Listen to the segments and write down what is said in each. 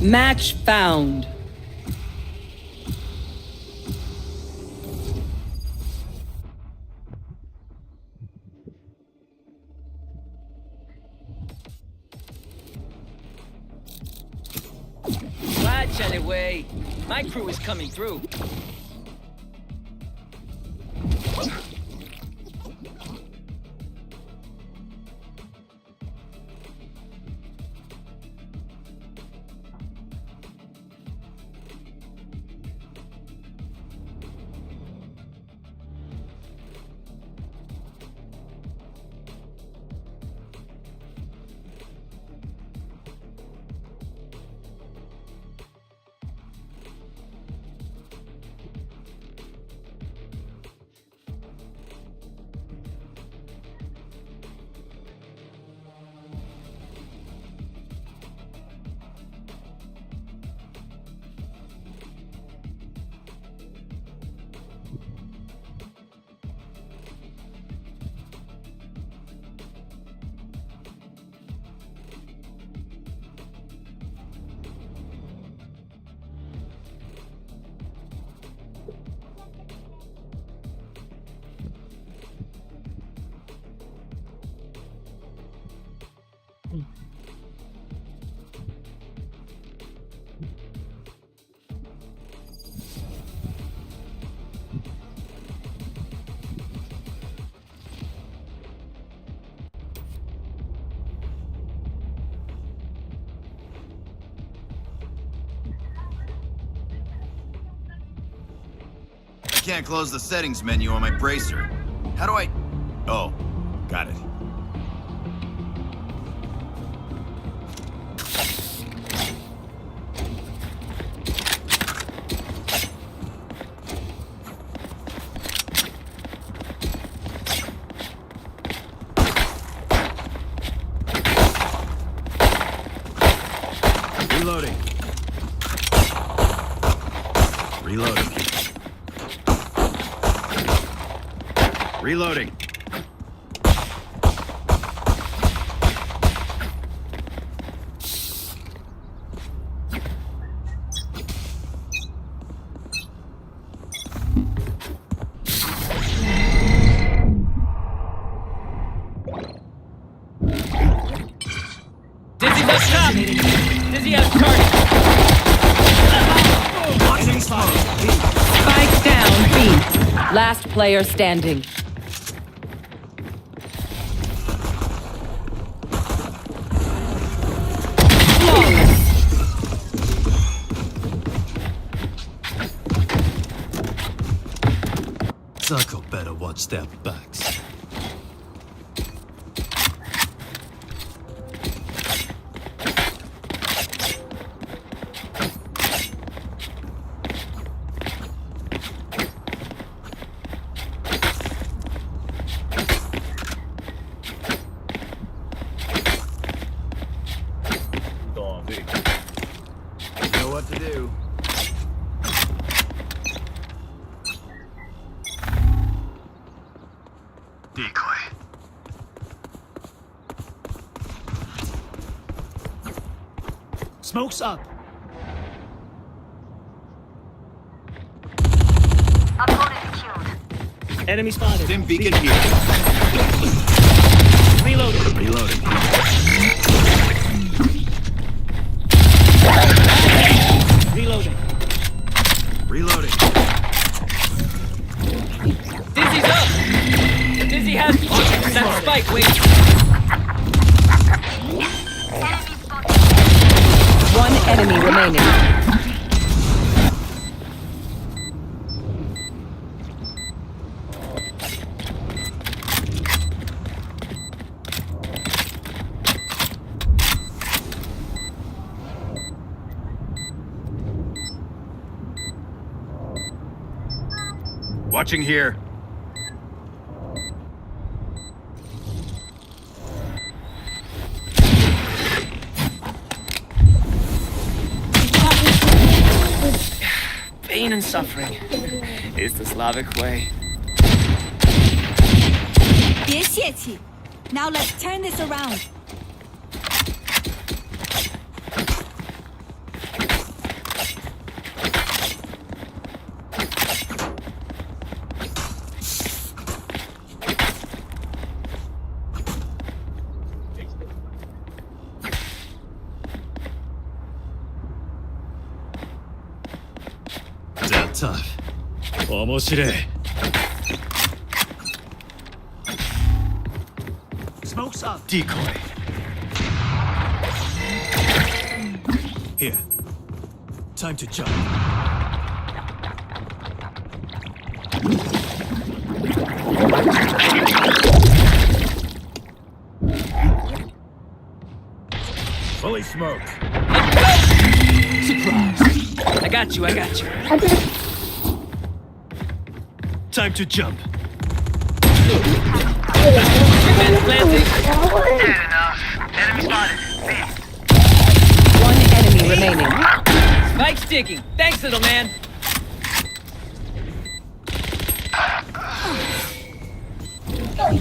Match found. Watch anyway. My crew is coming through. I can't close the settings menu on my bracer. How do I... Oh, got it. Reloading. Reloading. Reloading. Dizzy's up top! Dizzy has target! Watching smoke. Spike down B. Last player standing. Circle better watch their backs. You know what to do. Decoy. Smoke's up. Enemy spotted. Stim beacon here. Reloading. Reloading. Reloading. Reloading. Dizzy's up! Dizzy has that spike wait. One enemy remaining. Watching here. Pain and suffering is the Slavic way. 别泄气. Now let's turn this around. 面白い Smoke's up. Decoy. Here. Time to jump. Fully smoked. I got you, I got you. Time to jump. Man's planting. One enemy remaining. Spike's ticking. Thanks, little man.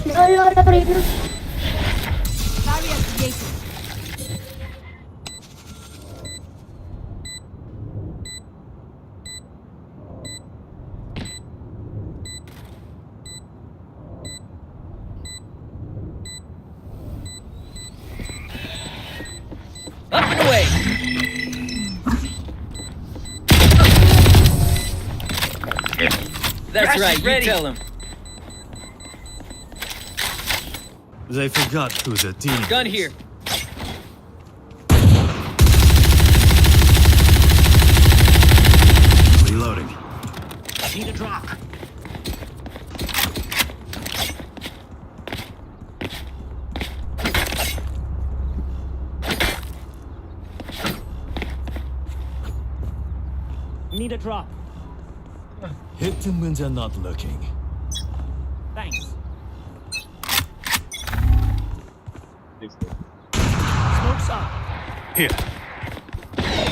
Barrier created. Up and away. That's right, you tell him. They forgot who the team Gun here. Reloading. Need a drop. Need a drop. Hit them when they're not looking. Thanks. Smoke's up. Here.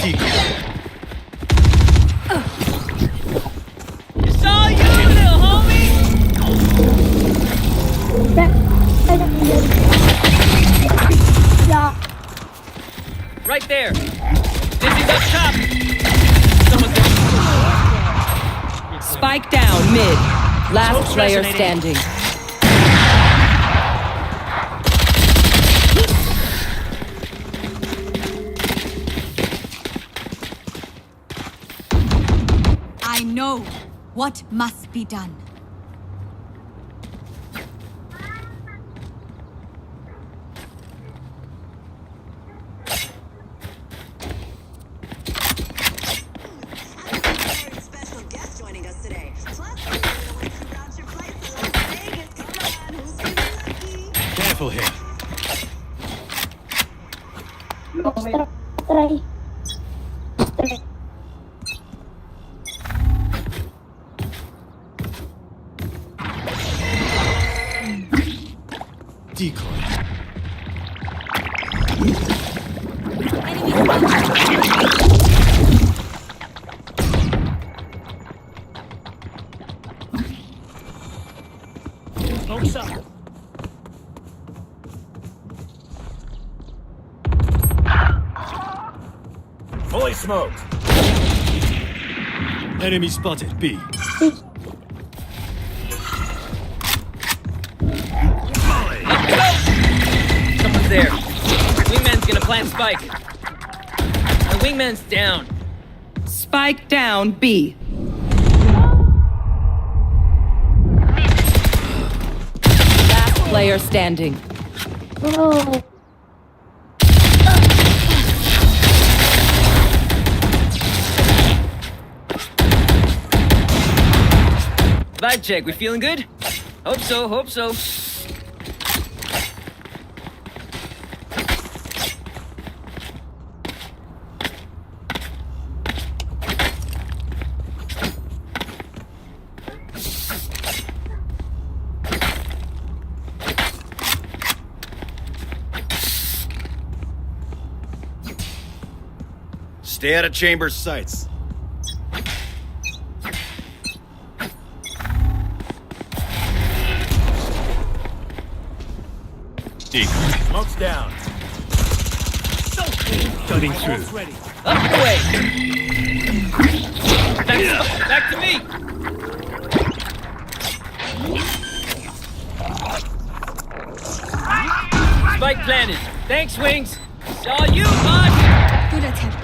Decoy. It's all you, little homie. Right there. Dizzy's up top. Someone's there. Spike down mid. Last Smoke's player resonating. standing. I know what must be done. Special guest joining us today. Plus, we're gonna win some round-trip flights to Las Vegas. Come on, who's feeling lucky? Careful here. Decoy. Smoke's up. Fully smoked. Enemy spotted. B. Someone's there. Wingman's gonna plant spike. The wingman's down. Spike down B. Last player standing. Vibe check, we feeling good? Hope so, hope so. Stay out of Chambers' sights. Decoy. Smoke's down. Cutting through. Almost ready. Up and away. Back to me. Spike planted. Thanks, Wings. It's all you, bud. Good attempt.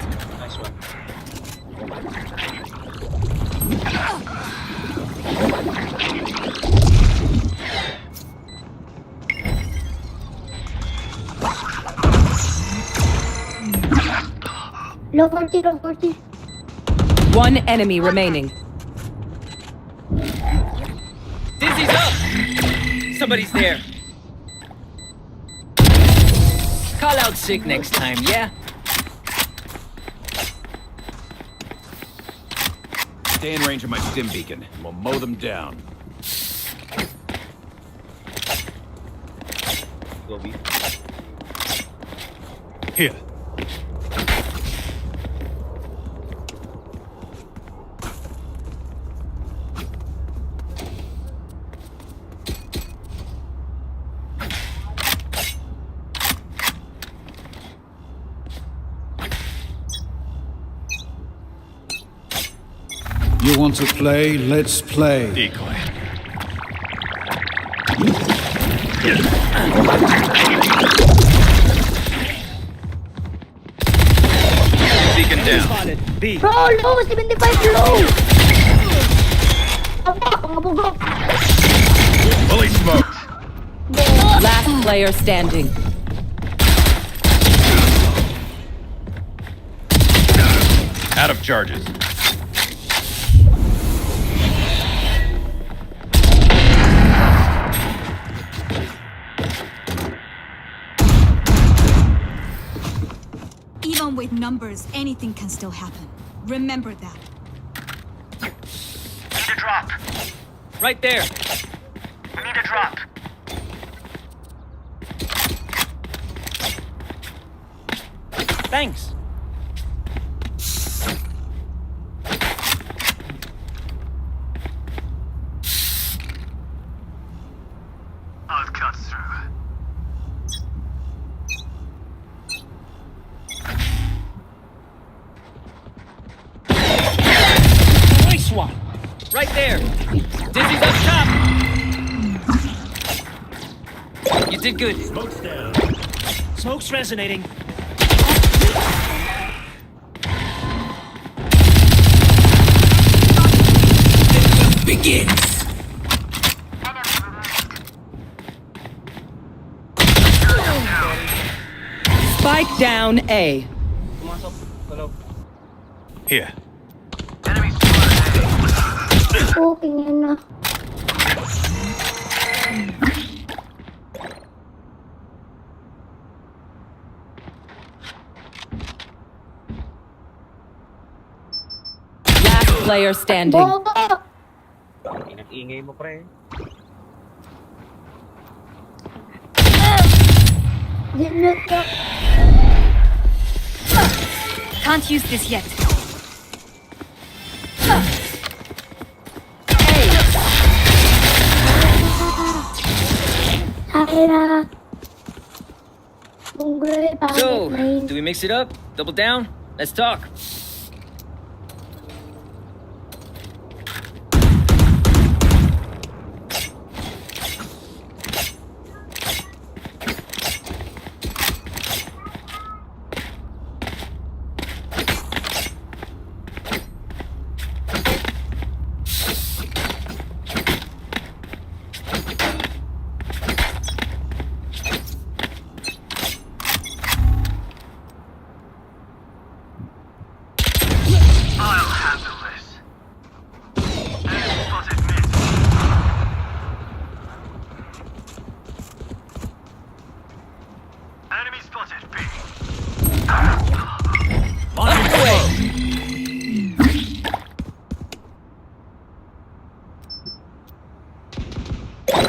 Low 40, low 40. One enemy remaining. Dizzy's up! Somebody's there. Call out sick next time, yeah? Stay in range of my stim beacon, and we'll mow them down. Here. You want to play? Let's play. Decoy. Beacon down. Spotted. B. Bro, low, 75 low. Pangabugok. Fully smoked. Last player standing. Out of charges. Even with numbers, anything can still happen. Remember that. Need a drop. Right there. Need a drop. Thanks. I'll cut through. Nice one. Right there. Dizzy's up top. You did good. Smoke's down. Smoke's resonating. Begins. Spike down A. Here. Okay na. Last player standing. Bobo! Ingay mo, pre. Dilute ka. Can't use this yet. Akin na. Bunggoy, So, pangit na yun. do we mix it up? Double down? Let's talk.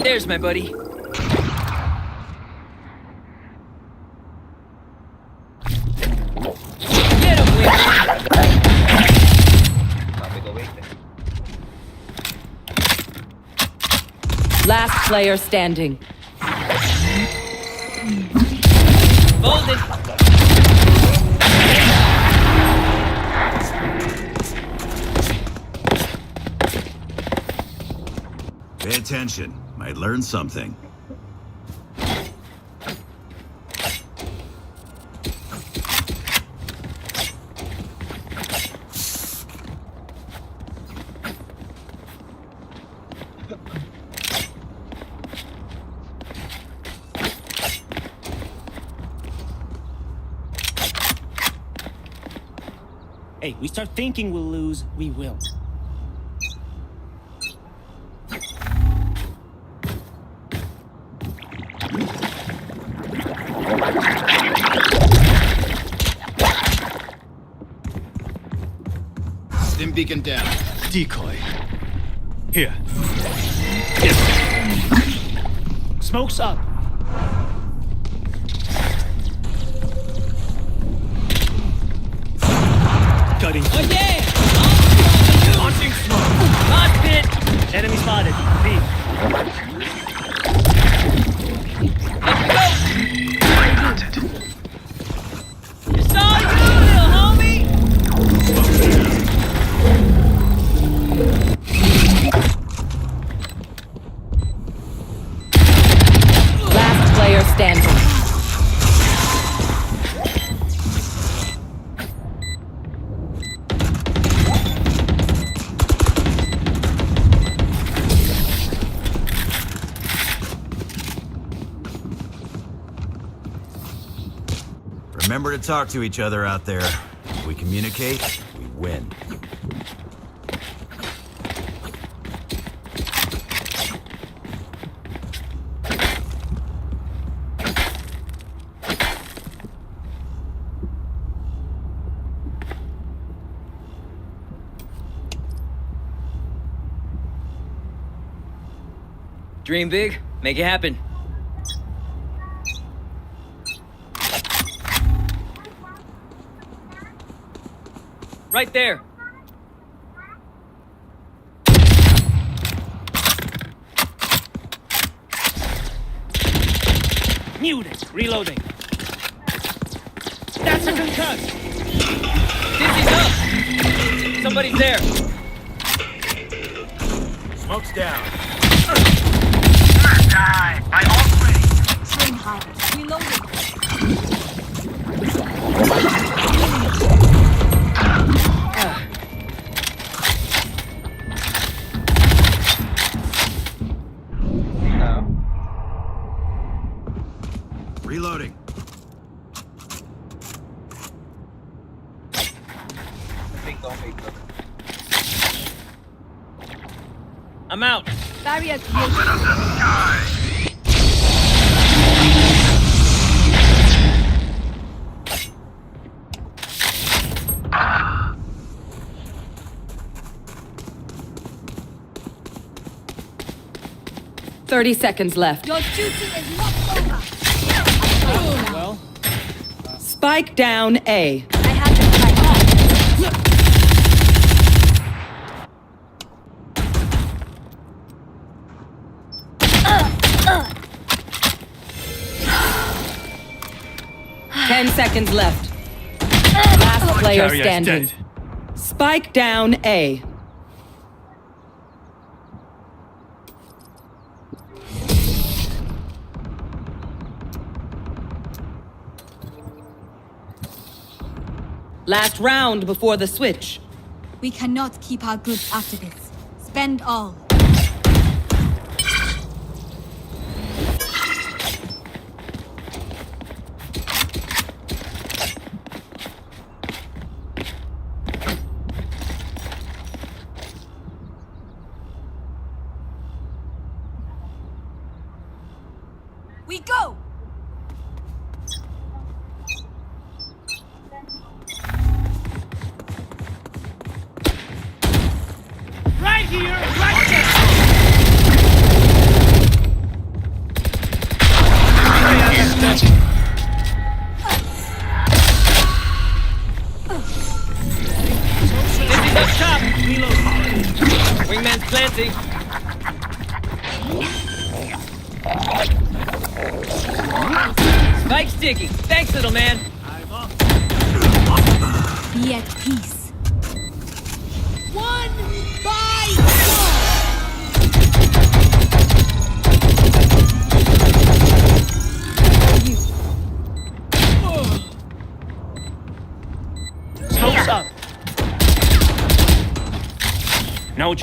There's my buddy. Get him, Wing. Last player standing. Folded. Pay attention. Might learn something. Hey, we start thinking we'll lose, we will. Stim beacon down. Decoy. Here. Smoke's up. Cutting. Oh yeah! Launching smoke. Hot pit. Enemy spotted. B. Let's go. It's all you, little homie. Last player standing. Remember to talk to each other out there. If we communicate, we win. Dream big, make it happen. Right there. Muted. Reloading. That's a concuss. Dizzy's up. Somebody's there. Smoke's down. Die. My ult ready. Train hard. Reloading. Reloading. I'm out. Barrier created. Sky. 30 seconds left. Your duty is not over. Well, Spike down A. I have the fight. 10 seconds left. Last player Carrier's standing. dead. Spike down A. Last round before the switch. We cannot keep our goods after this. Spend all. We go! right here, right there. Dizzy's up top. Wingman's planting. Spike sticky. Thanks, little man. Be at peace. One by Smoke's up. No.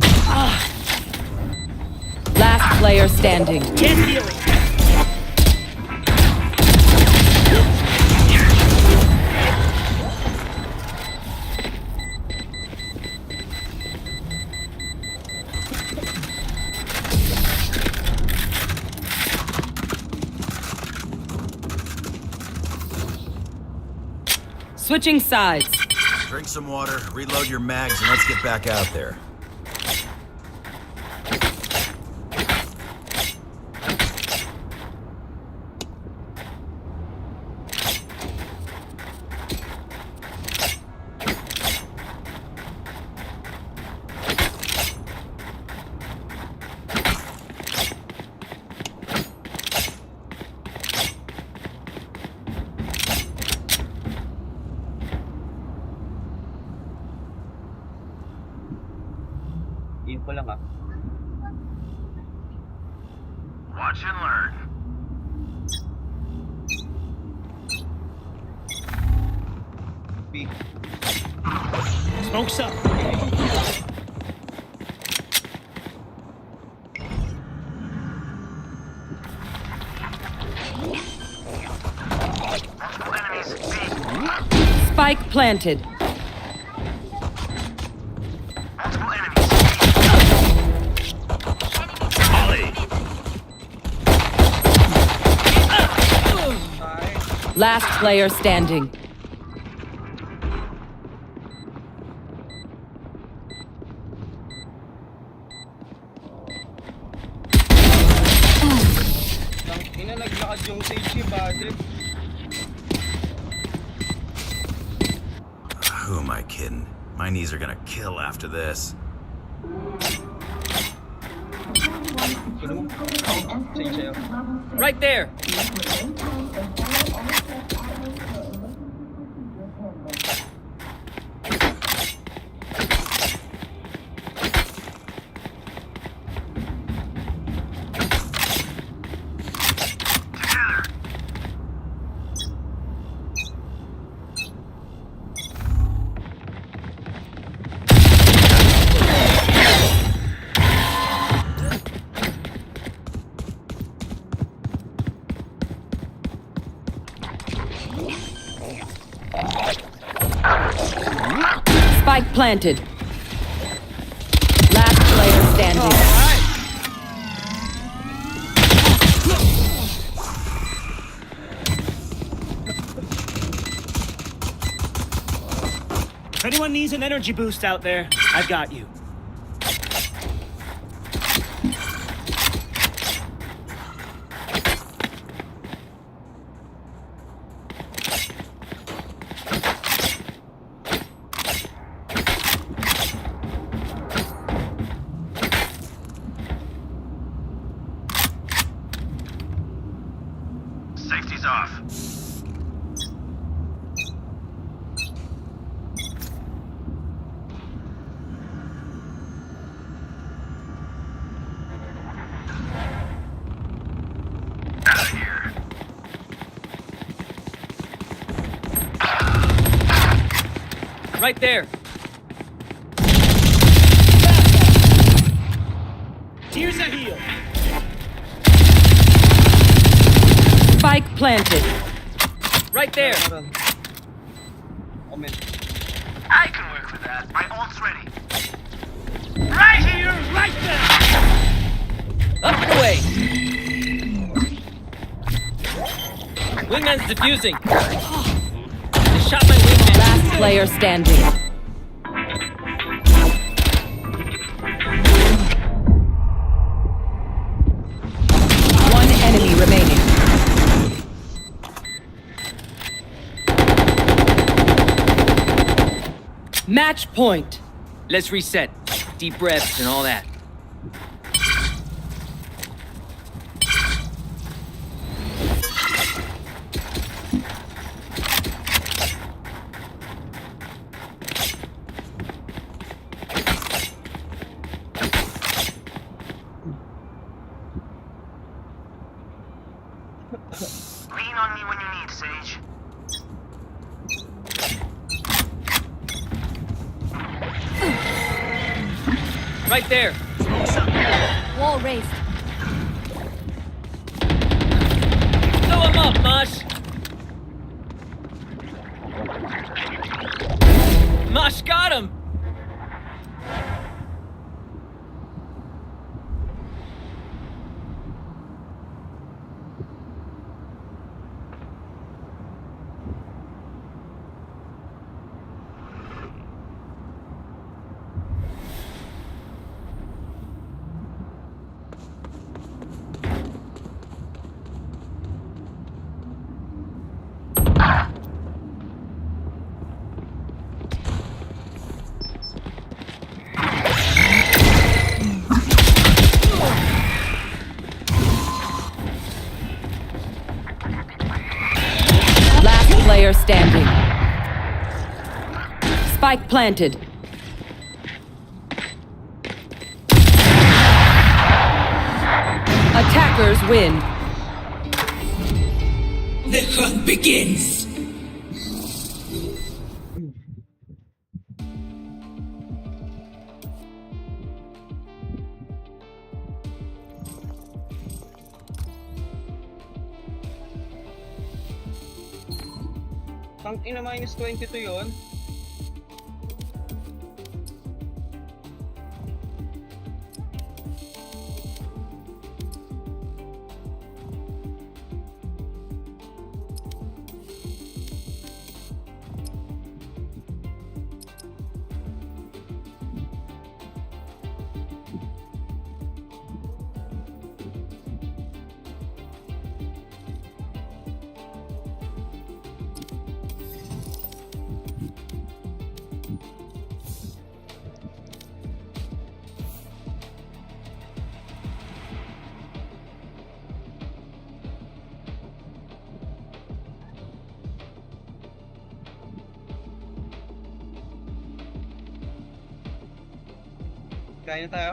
Last player standing. Get healing. Switching sides. Drink some water, reload your mags, and let's get back out there. Info lang ah. Watch and learn. B. Smoke's up. Multiple enemies. B. Spike planted. Multiple enemies. Ollie. Last player standing. Ina naglakad yung sage ni Patrick. Who am I kidding? My knees are gonna kill after this. Sino? Sage sa'yo. Right there. Spike planted. Last player standing. If anyone needs an energy boost out there, I've got you. Safety's off. Out of here. Right there. Tears a heel. Spike planted. Right there. Omen. I can work with that. My ult's ready. Right here, right there. Up and away. Wingman's defusing. I shot my wingman. Last player standing. One enemy remaining. Match point. Let's reset. Deep breaths and all that. Lean on me when you need, Sage. Right there. Wall raised. Fill him up, Mosh. Mosh got him. standing. Spike planted. Attackers win. The hunt begins. Tangina minus 22 yun. Kain na tayo.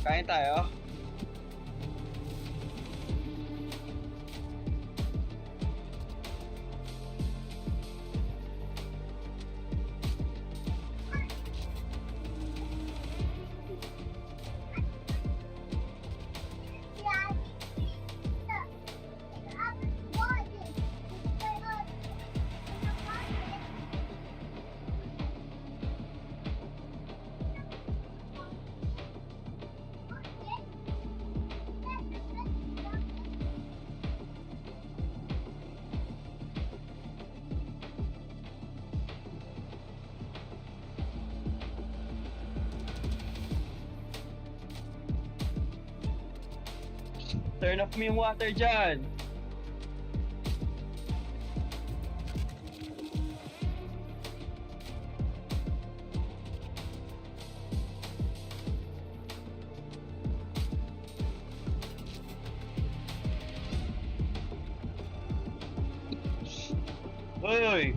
Kain tayo. Turn off mo yung water dyan. Uy!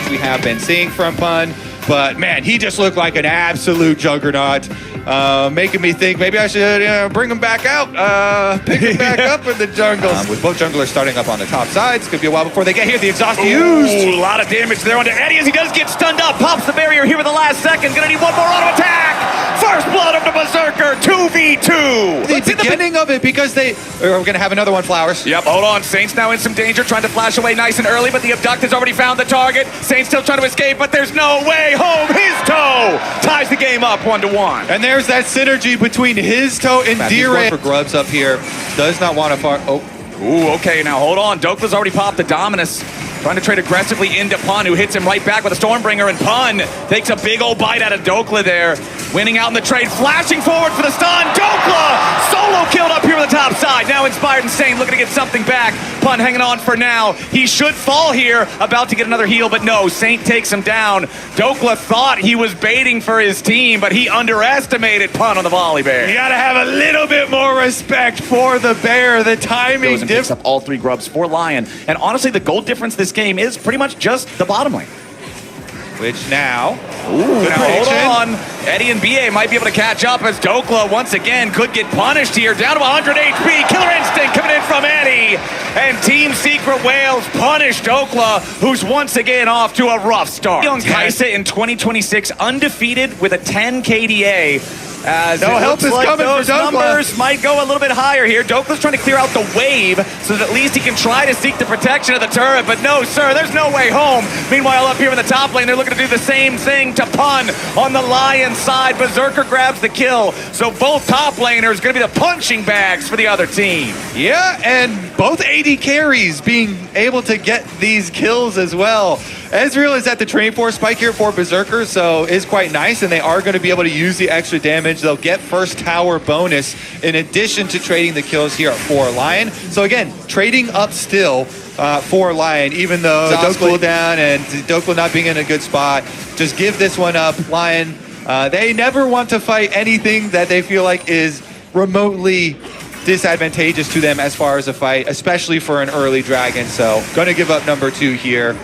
We have been seeing from Pun, but man, he just looked like an absolute juggernaut, making me think maybe I should bring him back out, pick him back up in the jungle. With both junglers starting up on the top sides, could be a while before they get here. The exhaust used. A lot of damage there onto Eddie as he does get stunned up. Pops the barrier here with the last second. Gonna need one more auto attack. First blood of the Berserker, 2v2. The beginning of it, because we're gonna have another one, Flowers. Yep, hold on. Saints now in some danger, trying to flash away nice and early, but the Abduct has already found the target. Saints still trying to escape, but there's no way home. His toe ties the game up 1-1. And there's that synergy between his toe and D-Ray. For Grubs up here, does not want to far. Oh. Ooh, okay, now hold on. Dokla's already popped the Dominus. Trying to trade aggressively into Pun, who hits him right back with a Stormbringer, and Pun takes a big old bite out of Dokla there. Winning out in the trade, flashing forward for the stun. Dokla solo killed up here on the top side. Now Inspired and Sane looking to get something back. Pun hanging on for now. He should fall here, about to get another heal, but no, Saint takes him down. Dokla thought he was baiting for his team, but he underestimated Pun on the volley bear. You gotta have a little bit more respect for the bear. The timing goes and picks up all three grubs for Lion. And honestly, the gold difference this game is pretty much just the bottom lane. which now... Ooh, now hold prediction. on. Eddie and BA might be able to catch up as Dokla once again could get punished here. Down to 100 HP. Killer Instinct coming in from Eddie. And Team Secret Wales punish Dokla, who's once again off to a rough start. On Kaisa in 2026, undefeated with a 10 KDA. As no help is like coming those for Dokla. numbers might go a little bit higher here. Dokla's trying to clear out the wave so that at least he can try to seek the protection of the turret, but no, sir, there's no way home. Meanwhile, up here in the top lane, they're looking to do the same thing to Pun on the Lion side. Berserker grabs the kill, so both top laners going to be the punching bags for the other team. Yeah, and both AD carries being able to get these kills as well. Ezreal is at the train force spike here for Berserker, so is quite nice, and they are going to be able to use the extra damage. They'll get first tower bonus in addition to trading the kills here for Lion. So again, trading up still for Lion, even though Dokla down and Dokla not being in a good spot. Just give this one up. Lion, they never want to fight anything that they feel like is remotely disadvantageous to them as far as a fight, especially for an early dragon. So going to give up number 2 here.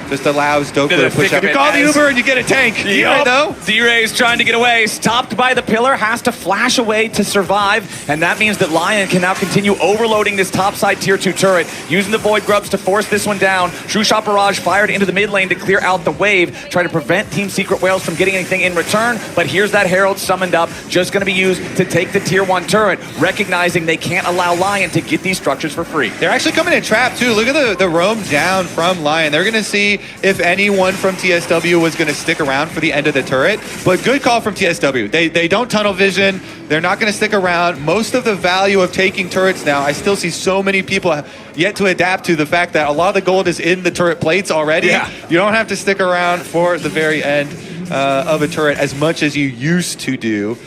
Just allows Dokla to push up. You call the Uber and you get a tank. Yep. Though. D-Ray's trying to get away, stopped by the pillar, has to flash away to survive, and that means that Lion can now continue overloading this topside tier 2 turret, using the Void Grubs to force this one down. True Shot Barrage fired into the mid lane to clear out the wave, try to prevent Team Secret Wales from getting anything in return, but here's that Herald summoned up, just going to be used to take the tier 1 turret, recognizing they can't allow Lion to get these structures for free. They're actually coming in trap too. Look at the roam down from Lion. They're going to see if anyone from TSW was going to stick around for the end of the turret, but good call from TSW. They don't tunnel vision. They're not going to stick around. Most of the value of taking turrets now, I still see so many people yet to adapt to the fact that a lot of the gold is in the turret plates already. Yeah. You don't have to stick around for the very end of a turret as much as you used to do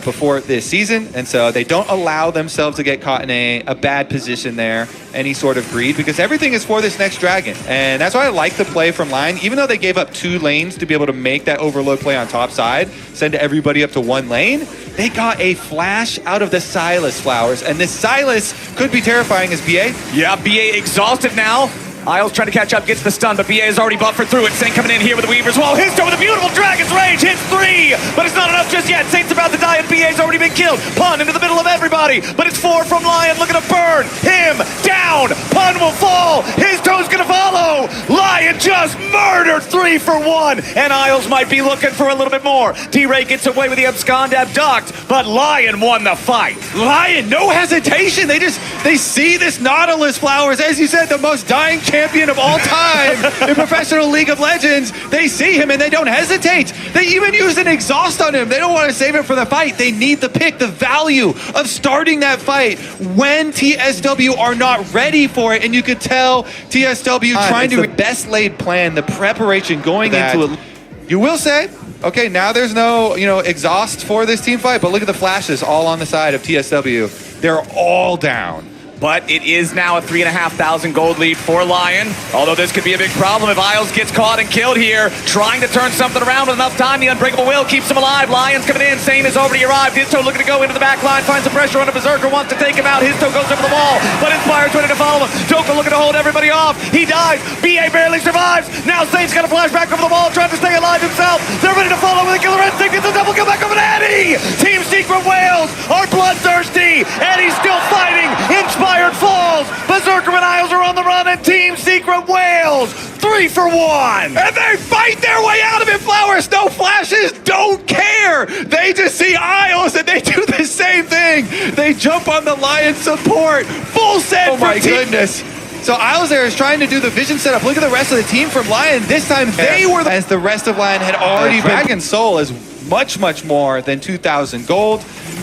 before this season, and so they don't allow themselves to get caught in a bad position there, any sort of greed, because everything is for this next dragon. And that's why I like the play from Lion. Even though they gave up 2 lanes to be able to make that overload play on top side, send everybody up to 1 lane, they got a flash out of the Silas flowers, and this Silas could be terrifying as BA. Yeah, BA exhausted now. Isles trying to catch up, gets the stun, but BA is already buffered through it. Saint coming in here with the Weaver's Wall. Histo with a beautiful Dragon's Rage, hits 3, but it's not enough just yet. Saint's about to die and BA's already been killed. Pun into the middle of everybody, but it's 4 from Lion, looking to burn him down. Pun will fall, Histo's gonna follow. Lion just murdered 3 for 1, and Isles might be looking for a little bit more. T-Ray gets away with the abscond abduct, but Lion won the fight. Lion, no hesitation. They see this Nautilus flowers, as you said, the most dying champion of all time in Professional League of Legends. They see him and they don't hesitate. They even use an exhaust on him. They don't want to save it for the fight. They need the pick, the value of starting that fight when TSW are not ready for it. And you could tell TSW trying to the best laid plan, the preparation going into it. You will say, okay, now there's no, exhaust for this team fight, but look at the flashes all on the side of TSW. They're all down. But it is now a 3,500 gold lead for Lion. Although this could be a big problem if Isles gets caught and killed here. Trying to turn something around with enough time. The Unbreakable Will keeps him alive. Lion's coming in. Saint has already arrived. Histo looking to go into the back line. Finds some pressure on the Berserker. Wants to take him out. Histo goes over the wall. But Inspire's ready to follow him. Dokla looking to hold everybody off. He dies. BA barely survives. Now Saint's got a flashback over the wall. Trying to stay alive himself. They're ready to follow with a Killer Instinct. It's a double kill back over to Eddie. Team Secret Wales are bloodthirsty. Eddie's still fighting. Inspired falls. Berserker and Isles are on the run, and Team Secret Wales 3 for 1. And they fight their way out of it. Flowers, no flashes, don't care. They just see Isles and they do the same thing. They jump on the Lion support. Full set. Oh my goodness. So Isles there is trying to do the vision setup. Look at the rest of the team from Lion. This time they were as the rest of Lion had already been. Dragon Soul is much, much more than 2,000 gold.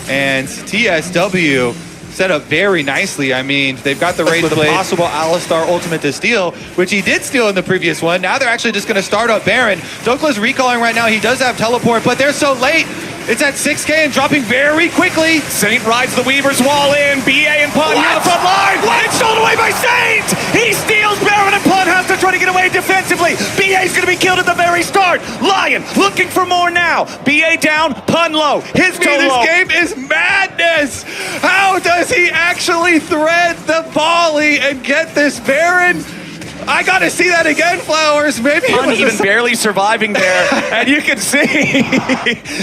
And TSW set up very nicely. I mean, they've got the Rage with a possible Alistar ultimate to steal, which he did steal in the previous one. Now they're actually just going to start up Baron. Dokla's recalling right now. He does have teleport, but they're so late. It's at 6K and dropping very quickly. Saint rides the Weaver's Wall in. BA and Pun on the front line. It's stolen away by Saint. He steals Baron, and Pun has to try to get away defensively. BA's going to be killed at the very start. Lion looking for more now. BA down, Pun low. His This game is madness. How does he actually thread the volley and get this Baron? I gotta see that again, Flowers. Maybe it Pun was even barely surviving there, and you can see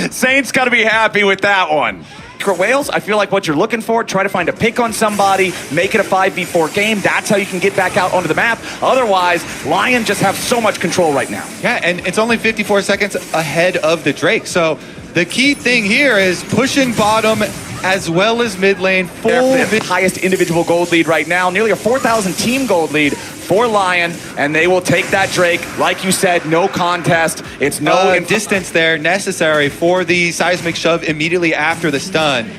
Saint's got to be happy with that one. Secret Whales, I feel like what you're looking for, try to find a pick on somebody, make it a 5v4 game. That's how you can get back out onto the map. Otherwise, Lion just have so much control right now. Yeah, and it's only 54 seconds ahead of the Drake. So the key thing here is pushing bottom as well as mid lane. They're the highest individual gold lead right now, nearly a 4,000 team gold lead for Lion, and they will take that Drake. Like you said, no contest. It's no distance there necessary for the seismic shove immediately after the stun.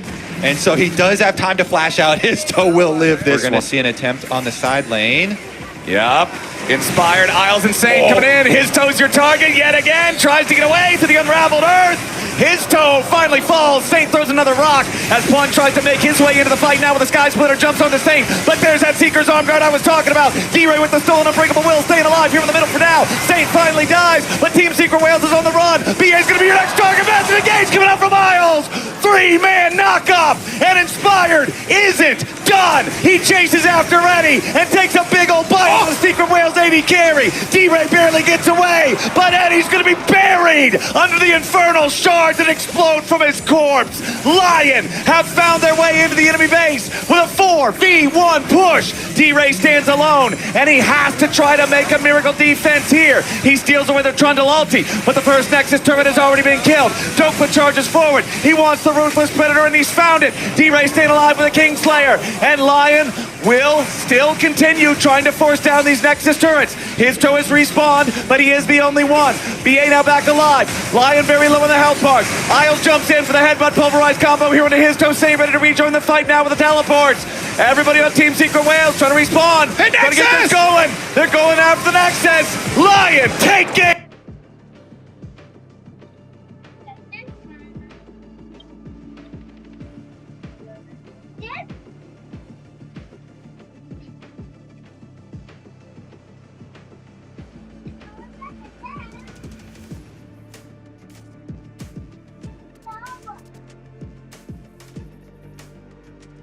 And so he does have time to flash out. His toe will live this. We're going to see an attempt on the side lane. Yep. Inspired, Isles Insane coming in. His toe's your target yet again. Tries to get away to the unraveled earth. His toe finally falls. Saint throws another rock as Pun tries to make his way into the fight now with a Sky Splitter. Jumps on the Saint. But there's that Seeker's arm guard I was talking about. D-Ray with the stolen Unbreakable Will staying alive here in the middle for now. Saint finally dies, but Team Secret Whales is on the run. BA's going to be your next target. Massive engage coming out from Isles. 3-man knockoff. And Inspired isn't done. He chases after Eddie and takes a big old bite on the Secret Whales AD carry. D-Ray barely gets away, but Eddie's going to be buried under the infernal shards that explode from his corpse. Lion have found their way into the enemy base with a 4v1 push. D-Ray stands alone, and he has to try to make a miracle defense here. He steals away their Trundle ulti, but the first Nexus turret has already been killed. Dokla charges forward. He wants the Ruthless Predator, and he's found it. D-Ray staying alive with a Kingslayer, and Lion will still continue trying to force down these Nexus turrets. His toe is respawned, but he is the only one. BA now back alive. Lion very low in the health bar. Isles jumps in for the headbutt pulverized combo here into his toe. Saint ready to rejoin the fight now with the teleports. Everybody on Team Secret Whales trying to respawn. Hey, trying to get this going. They're going after the Nexus. Lion, take it!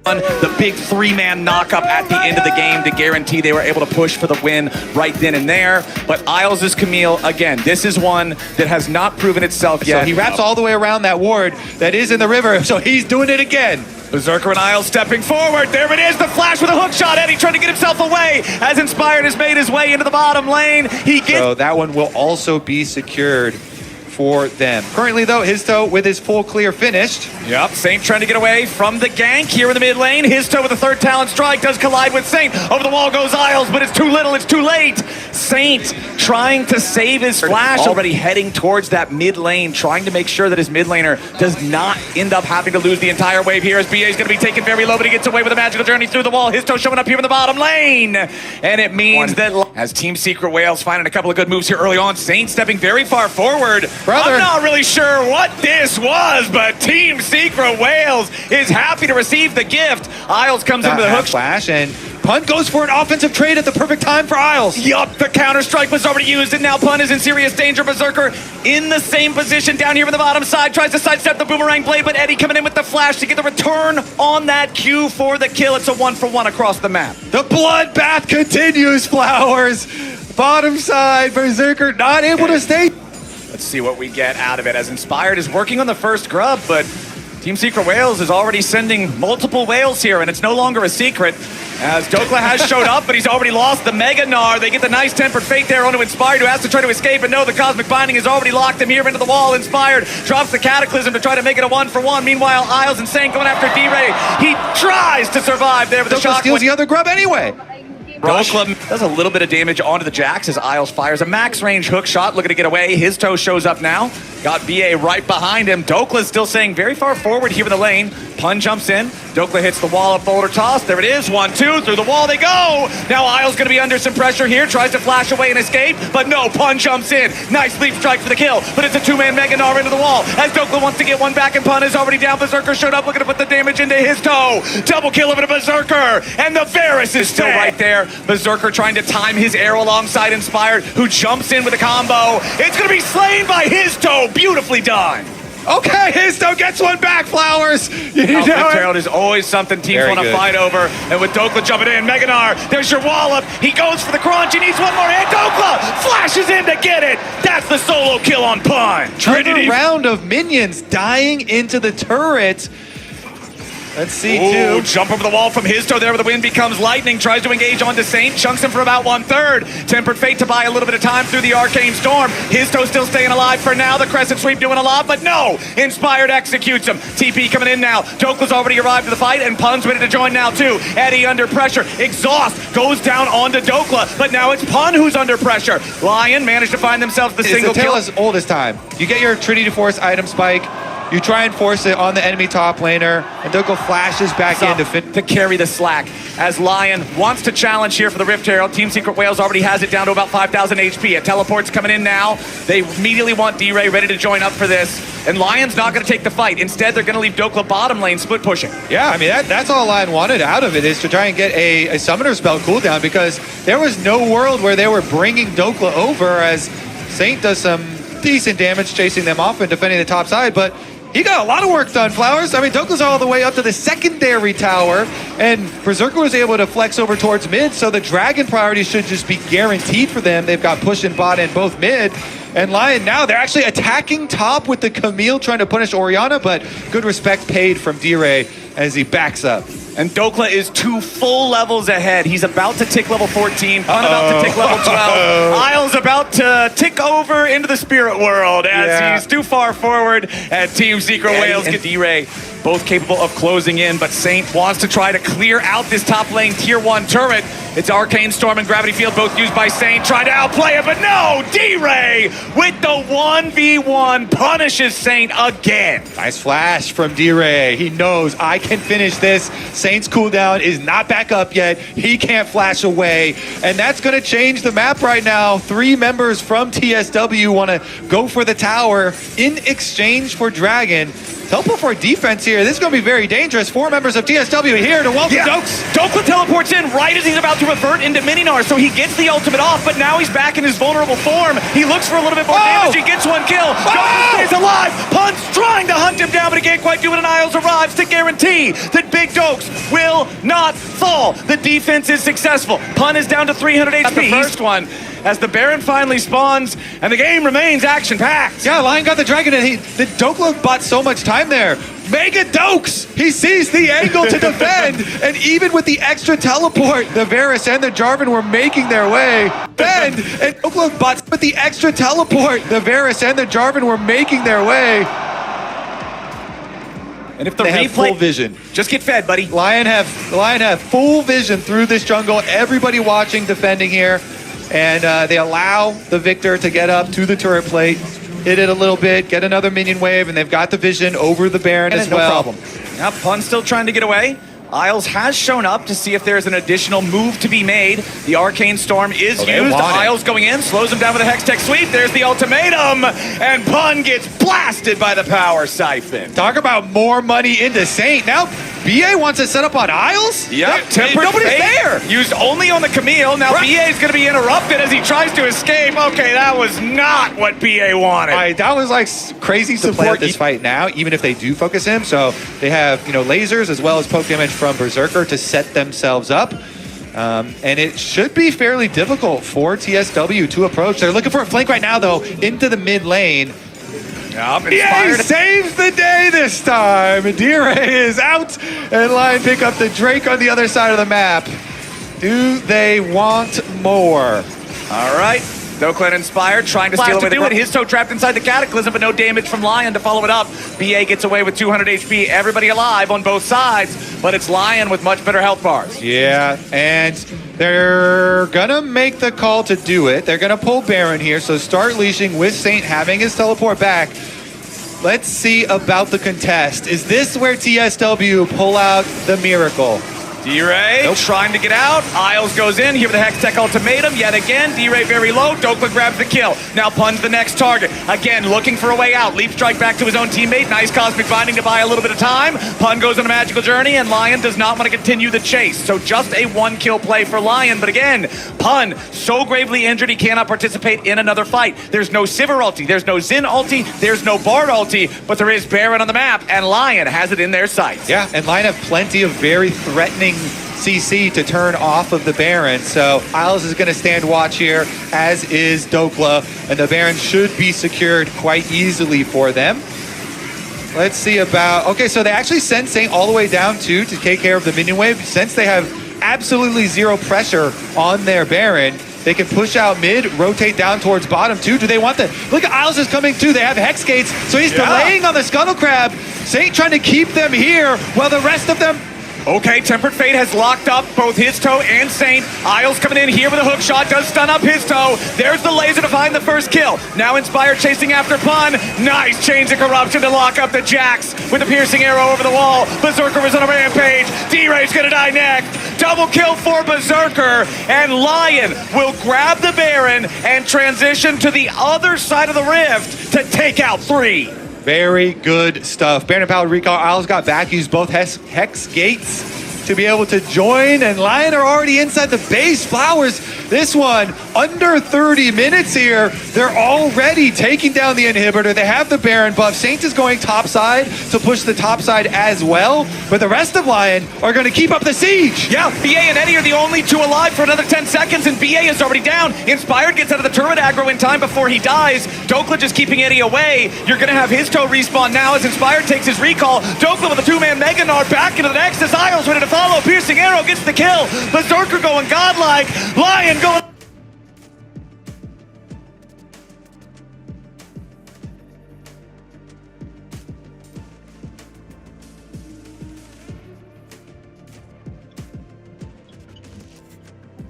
The big 3-man knockup at the end of the game to guarantee they were able to push for the win right then and there. But Isles' Camille, again, this is one that has not proven itself yet. So he wraps all the way around that ward that is in the river, so he's doing it again. Berserker and Isles stepping forward. There it is, the flash with a hook shot. Eddie trying to get himself away as Inspired has made his way into the bottom lane. So that one will also be secured for them. Currently, though, his toe with his full clear finished. Yep, Saint trying to get away from the gank here in the mid lane. His toe with a third talent strike does collide with Saint. Over the wall goes Isles, but it's too little, it's too late. Saint trying to save his flash, already heading towards that mid lane, trying to make sure that his mid laner does not end up having to lose the entire wave here as BA is going to be taken very low, but he gets away with a magical journey through the wall. His toe showing up here in the bottom lane. And it means that as Team Secret Whales finding a couple of good moves here early on, Saint stepping very far forward. Brother. I'm not really sure what this was, but Team Secret Whales is happy to receive the gift. Isles comes into the hook flash, and Pun goes for an offensive trade at the perfect time for Isles. Yup, the counter strike was already used, and now Pun is in serious danger. Berserker in the same position down here on the bottom side, tries to sidestep the boomerang blade, but Eddie coming in with the flash to get the return on that Q for the kill. It's a 1-for-1 across the map. The bloodbath continues, Flowers. Bottom side, Berserker not able to stay. Let's see what we get out of it as Inspired is working on the first grub, but Team Secret Whales is already sending multiple whales here, and it's no longer a secret as Dokla has showed up, but he's already lost the Mega Gnar. They get the nice Tempered Fate there onto Inspired, who has to try to escape, and no, the Cosmic Binding has already locked him here into the wall. Inspired drops the Cataclysm to try to make it a 1-for-1. Meanwhile, Isles and Saint going after D-Ray. He tries to survive there with the shock. Steals the other grub anyway. Dokla does a little bit of damage onto the Jax as Isles fires a max range hook shot, looking to get away. His toe shows up now. Got BA right behind him. Dokla's still staying very far forward here in the lane. Pun jumps in. Dokla hits the wall, up boulder toss. There it is, 1-2, through the wall they go. Now Isles gonna be under some pressure here, tries to flash away and escape, but no, Pun jumps in. Nice leap strike for the kill, but it's a 2-man Mega Gnar into the wall. As Dokla wants to get one back and Pun is already down. Berserker showed up looking to put the damage into his toe. Double kill of a Berserker, and the Varus is still right there. Berserker trying to time his arrow alongside Inspired, who jumps in with a combo. It's gonna be slain by his toe. Beautifully done. Okay, Histo gets one back, Flowers. You know Alfred it. Gerald is always something teams Very want to good. fight over. And with Dokla jumping in, Meganar, there's your wallop. He goes for the crunch. He needs one more hit. Dokla flashes in to get it. That's the solo kill on Pun. Another round of minions dying into the turret. Let's see, Ooh, too. jump over the wall from Histo there where the wind becomes lightning. Tries to engage onto Saint. Chunks him for about 1/3. Tempered Fate to buy a little bit of time through the Arcane Storm. Histo still staying alive for now. The Crescent Sweep doing a lot, but no. Inspired executes him. TP coming in now. Dokla's already arrived to the fight, and Pun's ready to join now, too. Eddie under pressure. Exhaust goes down onto Dokla, but now it's Pun who's under pressure. Lion managed to find themselves the single It's the tale kill. as old as time. You get your Trinity Force item spike. You try and force it on the enemy top laner, and Dokla flashes back in to carry the slack. As Lion wants to challenge here for the Rift Herald, Team Secret Whales already has it down to about 5,000 HP. A teleport's coming in now. They immediately want D-Ray ready to join up for this. And Lion's not going to take the fight. Instead, they're going to leave Dokla bottom lane split pushing. Yeah, I mean, that's all Lion wanted out of it, is to try and get a summoner spell cooldown, because there was no world where they were bringing Dokla over, as Saint does some decent damage chasing them off and defending the top side, but he got a lot of work done, Flowers. I mean, Dokla's all the way up to the secondary tower, and Berserker was able to flex over towards mid, so the Dragon priority should just be guaranteed for them. They've got push and bot in both mid. And Lion now, they're actually attacking top with the Camille trying to punish Orianna, but good respect paid from D-Ray as he backs up. And Dokla is 2 full levels ahead. He's about to tick level 14, Pun about to tick level 12. Isles about to tick over into the spirit world as he's too far forward, and Team Secret Whales get D-Ray. Both capable of closing in, but Saint wants to try to clear out this top lane tier 1 turret. It's Arcane Storm and Gravity Field, both used by Saint, trying to outplay it, but no! D-Ray with the 1v1 punishes Saint again. Nice flash from D-Ray. He knows, I can finish this. Saint's cooldown is not back up yet. He can't flash away, and that's going to change the map right now. 3 members from TSW want to go for the tower in exchange for Dragon. Teleport for defense here. This is going to be very dangerous. 4 members of TSW here to welcome Dokes. Dokla teleports in right as he's about to revert into Mininar, so he gets the ultimate off, but now he's back in his vulnerable form. He looks for a little bit more damage. He gets 1 kill. Dokla stays alive. Pun's trying to hunt him down, but he can't quite do it, and Isles arrives to guarantee that Big Dokes will not fall. The defense is successful. Pun is down to 300 HP. That's the first one, as the Baron finally spawns, and the game remains action-packed. Yeah, Lion got the Dragon, and the Dokla bought so much time there. Mega Dokes! He sees the angle to defend, and even with the extra teleport, the Varus and the Jarvan were making their way. Bend, and Dokla bought with the extra teleport, the Varus and the Jarvan were making their way. And if the They replay, have full vision. Just get fed, buddy. Lion have full vision through this jungle. Everybody watching, defending here. And they allow the Victor to get up to the turret plate, hit it a little bit, get another minion wave, and they've got the vision over the Baron as well. No problem. Now Pun's still trying to get away. Isles has shown up to see if there's an additional move to be made. The Arcane Storm is used. Isles going in, slows him down with a Hextech Sweep. There's the ultimatum, and Pun gets blasted by the Power Siphon. Talk about more money into Saint. Now BA wants to set up on Isles? Yep, Nobody's there. Used only on the Camille. Now BA is going to be interrupted as he tries to escape. Okay, that was not what BA wanted. That was like crazy support this fight now, even if they do focus him. So they have, lasers as well as poke damage from Berserker to set themselves up. And it should be fairly difficult for TSW to approach. They're looking for a flank right now, though, into the mid lane. Inspired. Saves the day this time. D-Ray is out, and Lion pick up the Drake on the other side of the map. Do they want more? All right. Dokla Inspired trying to steal away the His toe trapped inside the Cataclysm, but no damage from Lion to follow it up. BA gets away with 200 HP. Everybody alive on both sides, but it's Lion with much better health bars. Yeah, and they're gonna make the call to do it. They're gonna pull Baron here, so start leashing with Saint having his teleport back. Let's see about the contest. Is this where TSW pull out the miracle? D-Ray trying to get out. Isles goes in. Here with the Hextech ultimatum. Yet again, D-Ray very low. Dokla grabs the kill. Now Pun's the next target. Again, looking for a way out. Leap strike back to his own teammate. Nice cosmic binding to buy a little bit of time. Pun goes on a magical journey, and Lion does not want to continue the chase. So just a one-kill play for Lion. But again, Pun so gravely injured he cannot participate in another fight. There's no Sivir ulti. There's no Xin ulti. There's no Bard ulti. But there is Baron on the map, and Lion has it in their sights. Yeah, and Lion have plenty of very threatening CC to turn off of the Baron. So Isles is going to stand watch here, as is Dokla, and the Baron should be secured quite easily for them. Let's see about... Okay, so they actually send Saint all the way down to take care of the minion wave. Since they have absolutely zero pressure on their Baron, they can push out mid, rotate down towards bottom too. Do they want the... Look, Isles is coming too. They have Hex Gates, so he's delaying on the Scuttle Crab. Saint trying to keep them here while the rest of them... Okay, Tempered Fate has locked up both his toe and Saint. Isles coming in here with a hook shot, does stun up his toe. There's the laser to find the first kill. Now Inspired chasing after Pun. Nice Chains of Corruption to lock up the Jax with a piercing arrow over the wall. Berserker is on a rampage. D-Ray's gonna die next. Double kill for Berserker, and Lion will grab the Baron and transition to the other side of the rift to take out 3. Very good stuff. Baron powered recall. Isles got back, used both Hex Gates to be able to join, and Lion are already inside the base. Flowers, this one, under 30 minutes here. They're already taking down the inhibitor. They have the Baron buff. Saint is going topside to push the topside as well, but the rest of Lion are going to keep up the siege. Yeah, BA and Eddie are the only two alive for another 10 seconds, and BA is already down. Inspired gets out of the turret aggro in time before he dies. Dokla just keeping Eddie away. You're going to have his toe respawn now as Inspired takes his recall. Dokla with a two-man Mega Nard back into the Nexus. Isles ready to follow. Piercing arrow gets the kill. Berserker going godlike. Lion going...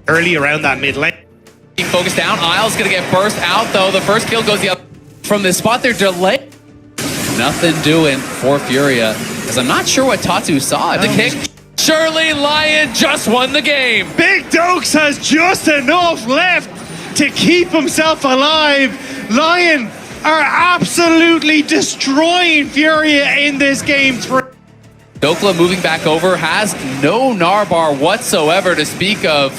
Early around that mid lane. Focus down. Isles gonna get burst out though. The first kill goes the other from this spot. They're delayed. Nothing doing for Furia, because I'm not sure what Tatu saw at the kick. Surely Lion just won the game. Big Dokes has just enough left to keep himself alive. Lion are absolutely destroying Furia in this game 3. Dokla moving back over, has no Narbar whatsoever to speak of.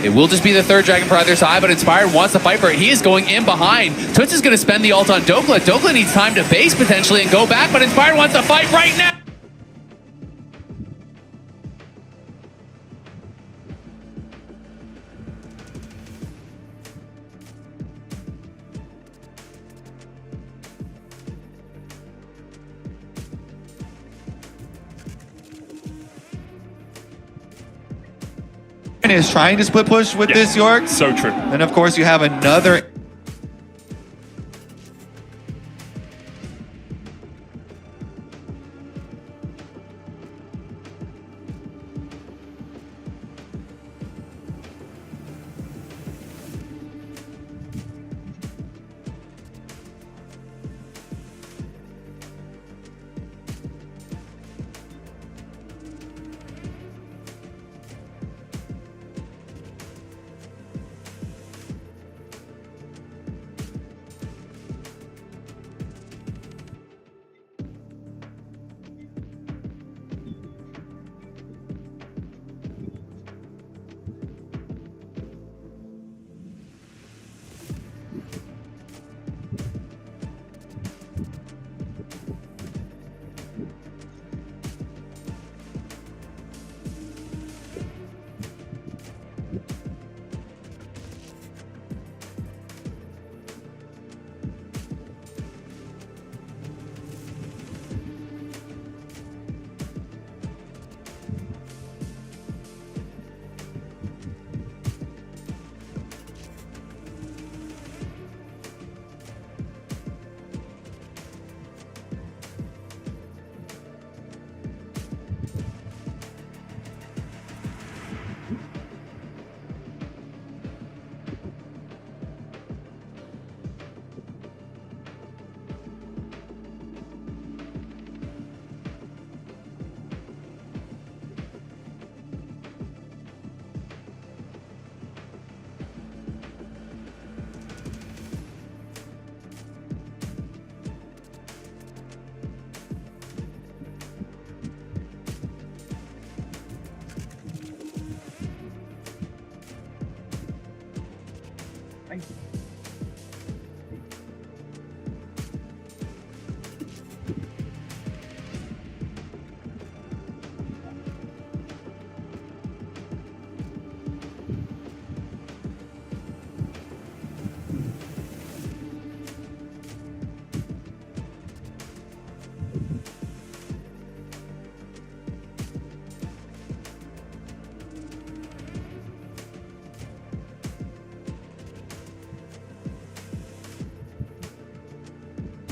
It will just be the third dragon for either side, but Inspired wants to fight for it. He is going in behind. Twitch is going to spend the ult on Dokla. Dokla needs time to base potentially and go back, but Inspired wants to fight right now. Is trying to split push with this York. So true. And of course you have another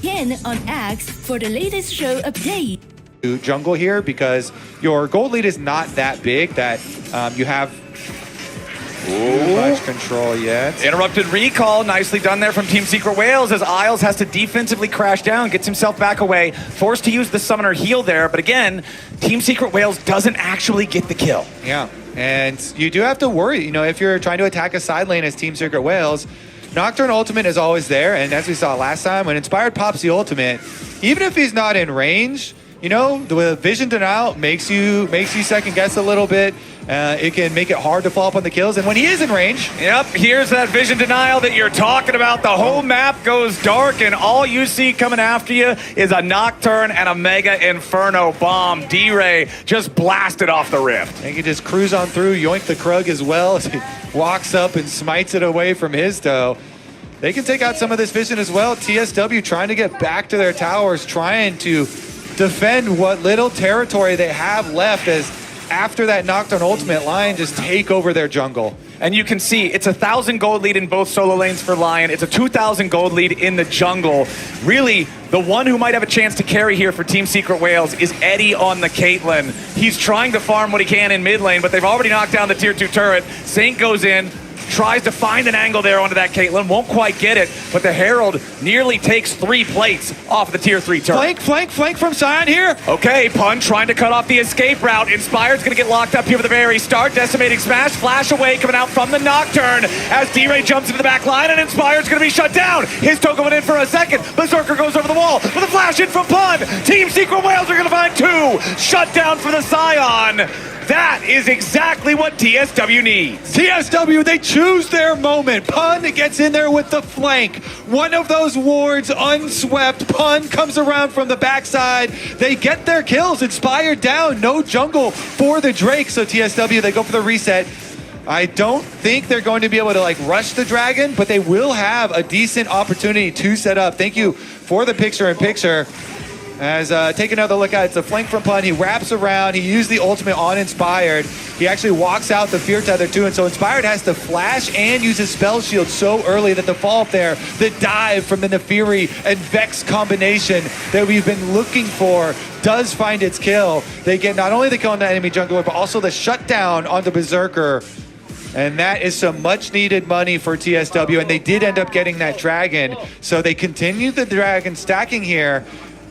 Pin on X for the latest show update. Jungle here because your gold lead is not that big that you have too much control yet. Interrupted recall, nicely done there from Team Secret Wales as Isles has to defensively crash down, gets himself back away, forced to use the summoner heal there, but again, Team Secret Wales doesn't actually get the kill. Yeah, and you do have to worry, you know, if you're trying to attack a side lane as Team Secret Wales, Nocturne ultimate is always there, and as we saw last time, when Inspired pops the ultimate, even if he's not in range, you know, the vision denial makes you second guess a little bit. It can make it hard to follow up on the kills, and when he is in range... Yep, here's that vision denial that you're talking about. The whole map goes dark, and all you see coming after you is a Nocturne and a Mega Inferno bomb. D-Ray just blasted off the rift. And he can just cruise on through, yoink the Krug as well as he walks up and smites it away from his toe. They can take out some of this vision as well. TSW trying to get back to their towers, trying to defend what little territory they have left as after that Nocturne ultimate, Lion just take over their jungle. And you can see it's 1,000 gold lead in both solo lanes for Lion. It's a 2,000 gold lead in the jungle. Really, the one who might have a chance to carry here for Team Secret Wales is Eddie on the Caitlyn. He's trying to farm what he can in mid lane, but they've already knocked down the tier 2 turret. Saint goes in, tries to find an angle there onto that Caitlyn, won't quite get it, but the Herald nearly takes 3 plates off the tier 3 turret. Flank from Sion here. Okay, Pun trying to cut off the escape route. Inspired's gonna get locked up here with the very start. Decimating Smash, flash away coming out from the Nocturne as D-Ray jumps into the back line and Inspired's gonna be shut down. His toe going in for a second. Berserker goes over the wall with a flash in from Pun. Team Secret Wales are gonna find 2. Shut down for the Scion. That is exactly what TSW needs. TSW, they choose their moment. Pun gets in there with the flank. One of those wards unswept. Pun comes around from the backside. They get their kills. Inspired down. No jungle for the Drake. So TSW, they go for the reset. I don't think they're going to be able to like rush the dragon, but they will have a decent opportunity to set up. Thank you for the picture-in-picture. As take another look at it. It's a flank from Pun. He wraps around. He used the ultimate on Inspired. He actually walks out the Fear Tether too, and so Inspired has to flash and use his spell shield so early that the follow-up there, the dive from the Nefiri and Vex combination that we've been looking for does find its kill. They get not only the kill on the enemy jungler, but also the shutdown on the Berserker. And that is some much-needed money for TSW, and they did end up getting that dragon. So they continue the dragon stacking here,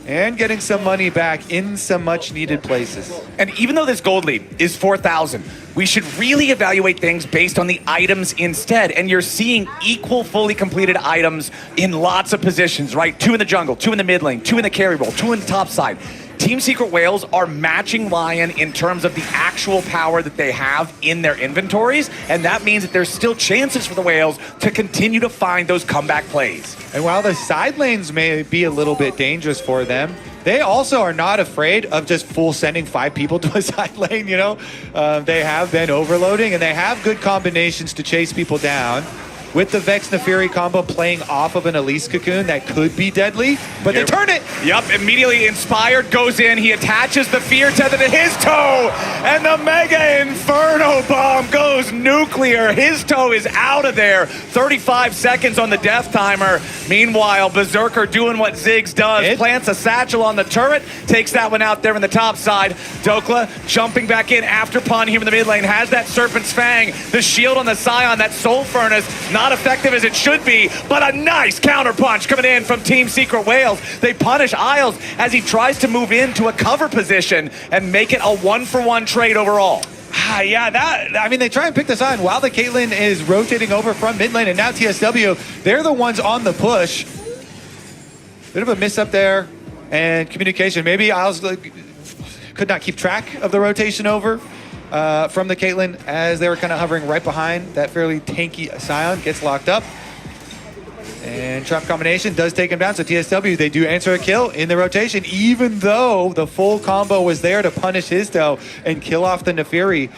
and getting some money back in some much-needed places. And even though this gold lead is 4,000, we should really evaluate things based on the items instead. And you're seeing equal, fully completed items in lots of positions, right? 2 in the jungle, 2 in the mid lane, 2 in the carry role, 2 in the top side. Team Secret Wales are matching Lion in terms of the actual power that they have in their inventories, and that means that there's still chances for the Whales to continue to find those comeback plays. And while the side lanes may be a little bit dangerous for them, they also are not afraid of just full sending 5 people to a side lane, you know? They have been overloading, and they have good combinations to chase people down. With the Vex Nefiri combo playing off of an Elise Cocoon that could be deadly, but they turn it. Yep, immediately Inspired goes in. He attaches the Fear Tether to his toe, and the Mega Inferno bomb goes nuclear. His toe is out of there. 35 seconds on the death timer. Meanwhile, Berserker doing what Ziggs does. Plants a satchel on the turret, takes that one out there in the top side. Dokla jumping back in after Pun here in the mid lane. Has that Serpent's Fang, the shield on the Scion, that Soul Furnace. Not effective as it should be, but a nice counter punch coming in from Team Secret Wales. They punish Isles as he tries to move into a cover position and make it a 1-for-1 trade overall. Yeah, I mean, they try and pick this on while the Caitlyn is rotating over from mid lane, and now TSW, they're the ones on the push. Bit of a miss up there, and communication. Maybe Isles could not keep track of the rotation over from the Caitlyn as they were kind of hovering right behind that fairly tanky Scion. Gets locked up. And trap combination does take him down, so TSW, they do answer a kill in the rotation, even though the full combo was there to punish Histo and kill off the Nefiri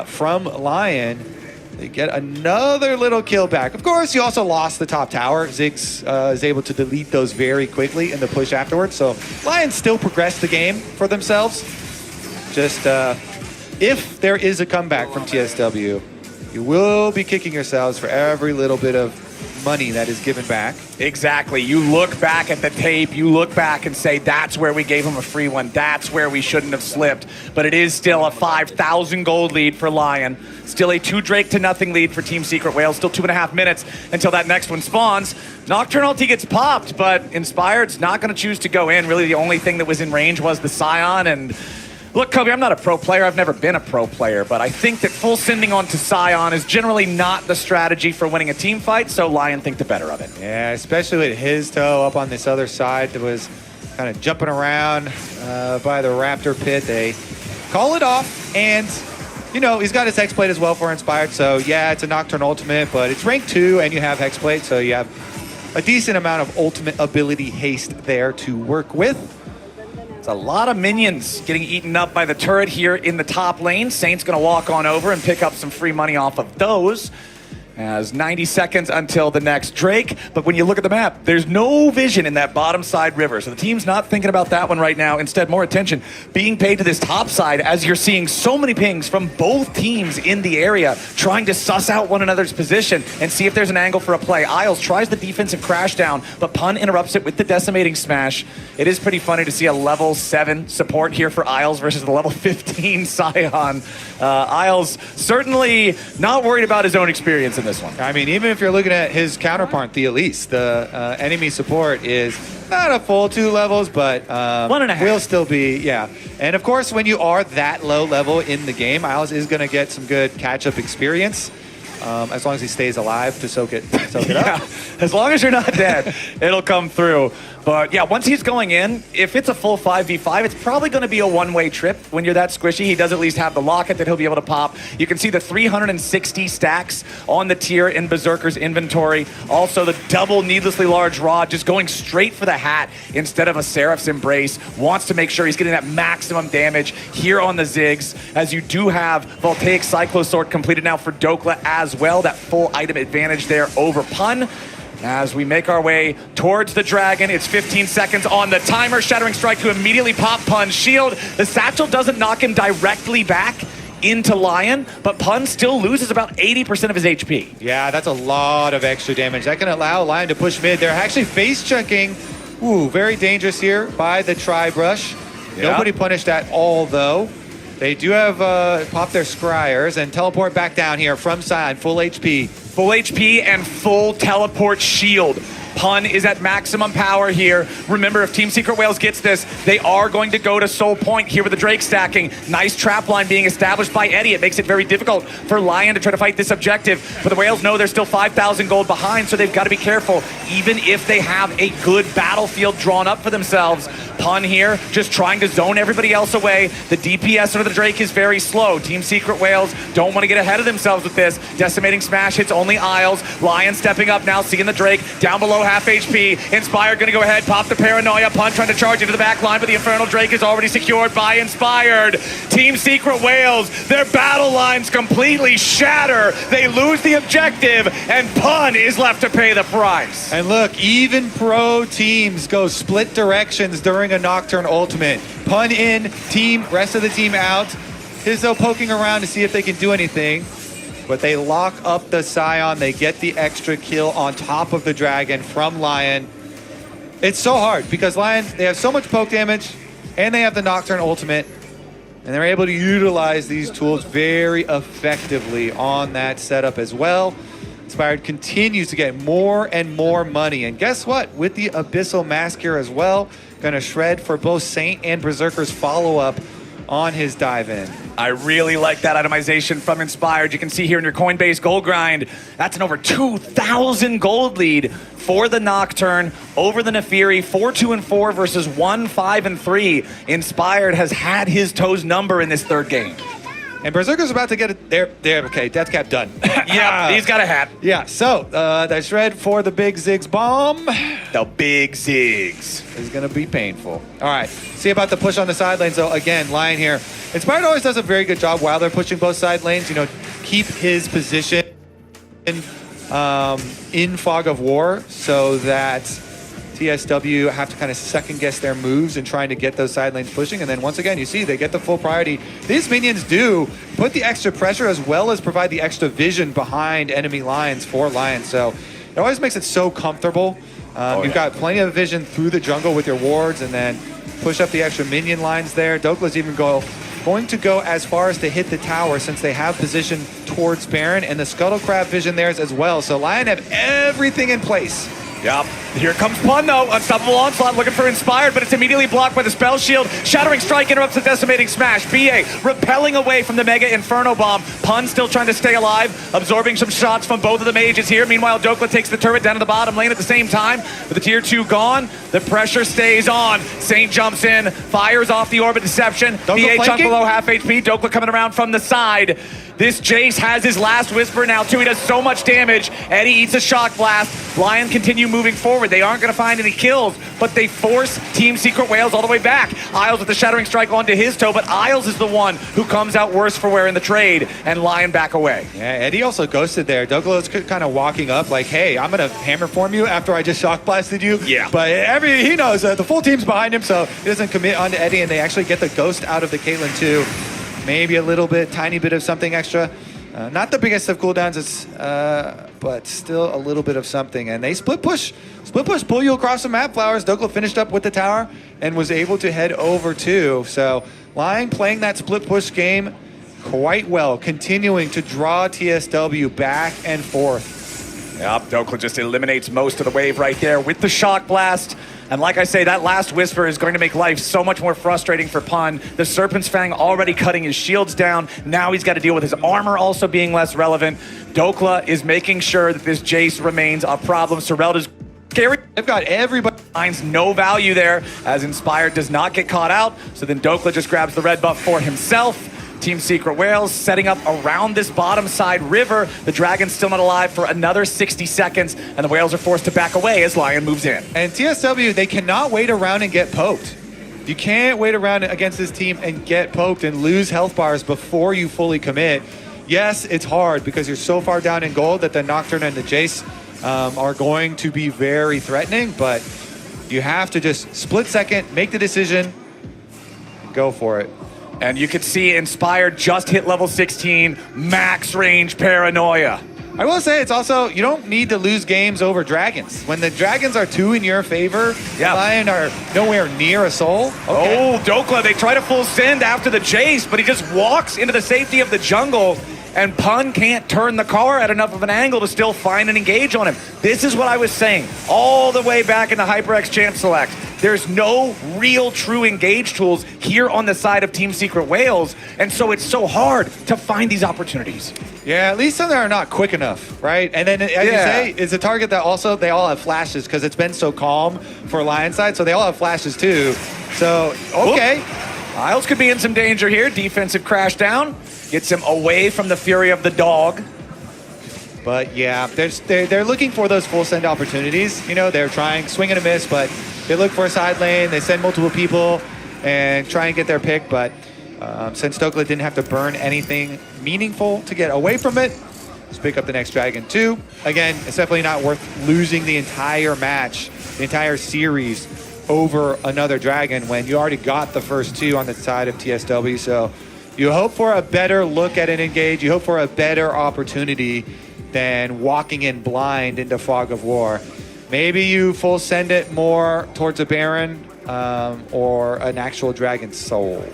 from Lion. They get another little kill back. Of course, you also lost the top tower. Ziggs is able to delete those very quickly in the push afterwards, so Lion still progressed the game for themselves. Just if there is a comeback from TSW, you will be kicking yourselves for every little bit of money that is given back. Exactly. You look back at the tape, you look back and say, that's where we gave him a free one. That's where we shouldn't have slipped. But it is still a 5,000 gold lead for Lion. Still a 2 Drake to nothing lead for Team Secret Whales. Still 2.5 minutes until that next one spawns. Nocturne ulti gets popped, but Inspired's not going to choose to go in. Really, the only thing that was in range was the Scion. And look, Kobe, I'm not a pro player. I've never been a pro player, but I think that full sending onto Scion is generally not the strategy for winning a team fight, so Lion think the better of it. Yeah, especially with his toe up on this other side that was kind of jumping around by the Raptor pit. They call it off, and, you know, he's got his Hexblade as well for Inspired, so yeah, it's a Nocturne ultimate, but it's rank 2, and you have Hexblade, so you have a decent amount of ultimate ability haste there to work with. A lot of minions getting eaten up by the turret here in the top lane. Saint's gonna walk on over and pick up some free money off of those. As 90 seconds until the next Drake. But when you look at the map, there's no vision in that bottom side river. So the team's not thinking about that one right now. Instead, more attention being paid to this top side as you're seeing so many pings from both teams in the area trying to suss out one another's position and see if there's an angle for a play. Isles tries the defensive crash down, but Pun interrupts it with the decimating smash. It is pretty funny to see a level 7 support here for Isles versus the level 15 Scion. Isles certainly not worried about his own experience in this one. I mean, even if you're looking at his counterpart, the Elise, the enemy support is not a full 2 levels, but 1.5 will still be, yeah. And of course, when you are that low level in the game, Isles is going to get some good catch-up experience. As long as he stays alive to soak it up. As long as you're not dead, it'll come through. But yeah, once he's going in, if it's a full 5v5, it's probably going to be a one-way trip. When you're that squishy, he does at least have the locket that he'll be able to pop. You can see the 360 stacks on the tier in Berserker's inventory. Also, the double needlessly large rod, just going straight for the hat instead of a Seraph's Embrace. Wants to make sure he's getting that maximum damage here on the Ziggs, as you do have Voltaic Cyclosword completed now for Dokla as well. That full item advantage there over Pun. As we make our way towards the dragon, it's 15 seconds on the timer. Shattering Strike to immediately pop Pun's shield. The satchel doesn't knock him directly back into Lion, but Pun still loses about 80% of his HP. Yeah, that's a lot of extra damage. That can allow Lion to push mid. They're actually face checking. Ooh, very dangerous here by the Tri-Brush. Yeah. Nobody punished at all, though. They do have pop their scryers and teleport back down here from Scion, full HP. Full HP and full teleport shield. Pun is at maximum power here. Remember, if Team Secret Whales gets this, they are going to go to Soul Point here with the Drake stacking. Nice trap line being established by Eddie. It makes it very difficult for Lion to try to fight this objective. But the Whales know they're still 5,000 gold behind, so they've got to be careful. Even if they have a good battlefield drawn up for themselves, Pun here just trying to zone everybody else away. The DPS under the Drake is very slow. Team Secret Whales don't want to get ahead of themselves with this. Decimating smash hits only Isles. Lion stepping up now, seeing the Drake down below half HP. Inspired gonna go ahead, pop the paranoia. Pun trying to charge into the back line, but the Infernal Drake is already secured by Inspired. Team Secret Whales, their battle lines completely shatter. They lose the objective, and Pun is left to pay the price. And look, even pro teams go split directions during a Nocturne ultimate. Pun in, rest of the team out. Hizo poking around to see if they can do anything. But they lock up the Scion. They get the extra kill on top of the Dragon from Lion. It's so hard because Lion, they have so much poke damage and they have the Nocturne ultimate. And they're able to utilize these tools very effectively on that setup as well. Inspired continues to get more and more money. And guess what? With the Abyssal Mask here as well, gonna shred for both Saint and Berserker's follow-up on his dive-in. I really like that itemization from Inspired. You can see here in your Coinbase gold grind, that's an over 2,000 gold lead for the Nocturne over the Nefiri. 4-2-4 versus 1-5-3. Inspired has had his toes number in this third game. And Berserker's about to get it. There. Okay, death cap done. Yeah, he's got a hat. Yeah, so the shred for the big Ziggs bomb. The big Ziggs is going to be painful. All right, see about the push on the side lanes. So again, Lion here. Inspired always does a very good job while they're pushing both side lanes. You know, keep his position in Fog of War so that TSW have to kind of second guess their moves and trying to get those side lanes pushing. And then once again, you see they get the full priority. These minions do put the extra pressure as well as provide the extra vision behind enemy lines for Lion. So it always makes it so comfortable. You've got plenty of vision through the jungle with your wards and then push up the extra minion lines there. Dokla's even going to go as far as to hit the tower since they have position towards Baron, and the Scuttle Crab vision there as well. So Lion have everything in place. Yep. Here comes Pun, though. Unstoppable Onslaught looking for Inspired, but it's immediately blocked by the Spell Shield. Shattering Strike interrupts the Decimating Smash. BA repelling away from the Mega Inferno Bomb. Pun still trying to stay alive, absorbing some shots from both of the mages here. Meanwhile, Dokla takes the turret down to the bottom lane at the same time. With the tier 2 gone, the pressure stays on. Saint jumps in, fires off the Orbit Deception. BA chunk below half HP. Dokla coming around from the side. This Jace has his last Whisper now, too. He does so much damage. Eddie eats a Shock Blast. Lion continue moving forward. They aren't going to find any kills, but they force Team Secret Whales all the way back. Isles with the Shattering Strike onto his toe, but Isles is the one who comes out worse for wear in the trade, and Lion back away. Yeah, Eddie also ghosted there. Douglas kind of walking up like, hey, I'm going to hammer form you after I just Shock Blasted you. Yeah. But he knows the full team's behind him, so he doesn't commit onto Eddie, and they actually get the ghost out of the Caitlyn too. Maybe a little bit, tiny bit of something extra. Not the biggest of cooldowns, but still a little bit of something. And they split push, pull you across the map, Flowers. Douglas finished up with the tower and was able to head over too. So Lion playing that split push game quite well, continuing to draw TSW back and forth. Yep, Dokla just eliminates most of the wave right there with the Shock Blast. And like I say, that last Whisper is going to make life so much more frustrating for Pun. The Serpent's Fang already cutting his shields down. Now he's got to deal with his armor also being less relevant. Dokla is making sure that this Jace remains a problem. Sorelda's scary. They've got everybody. Finds no value there as Inspired does not get caught out. So then Dokla just grabs the red buff for himself. Team Secret Whales setting up around this bottom side river. The Dragon's still not alive for another 60 seconds, and the Whales are forced to back away as Lion moves in. And TSW, they cannot wait around and get poked. You can't wait around against this team and get poked and lose health bars before you fully commit. Yes, it's hard because you're so far down in gold that the Nocturne and the Jace are going to be very threatening, but you have to just split second, make the decision, and go for it. And you can see Inspired just hit level 16, max range paranoia. I will say it's also, you don't need to lose games over dragons. When the dragons are 2 in your favor, Lion are nowhere near a soul. Okay. Oh, Dokla, they try to full send after the Jace, but he just walks into the safety of the jungle, and Pun can't turn the car at enough of an angle to still find and engage on him. This is what I was saying all the way back in the HyperX Champ Select. There's no real true engage tools here on the side of Team Secret Whales, and so it's so hard to find these opportunities. Yeah, at least some that are not quick enough, right? And then, as you say, it's a target that also, they all have flashes because it's been so calm for Lion side, so they all have flashes too. So, okay. Oop. Isles could be in some danger here. Defensive crash down. Gets him away from the fury of the dog. But yeah, they're looking for those full send opportunities. You know, they're trying, swing and a miss, but they look for a side lane. They send multiple people and try and get their pick. But since Dokla didn't have to burn anything meaningful to get away from it, let's pick up the next dragon too. Again, it's definitely not worth losing the entire match, the entire series over another dragon when you already got the first 2 on the side of TSW. So you hope for a better look at an engage. You hope for a better opportunity than walking in blind into Fog of War. Maybe you full send it more towards a Baron or an actual Dragon Soul.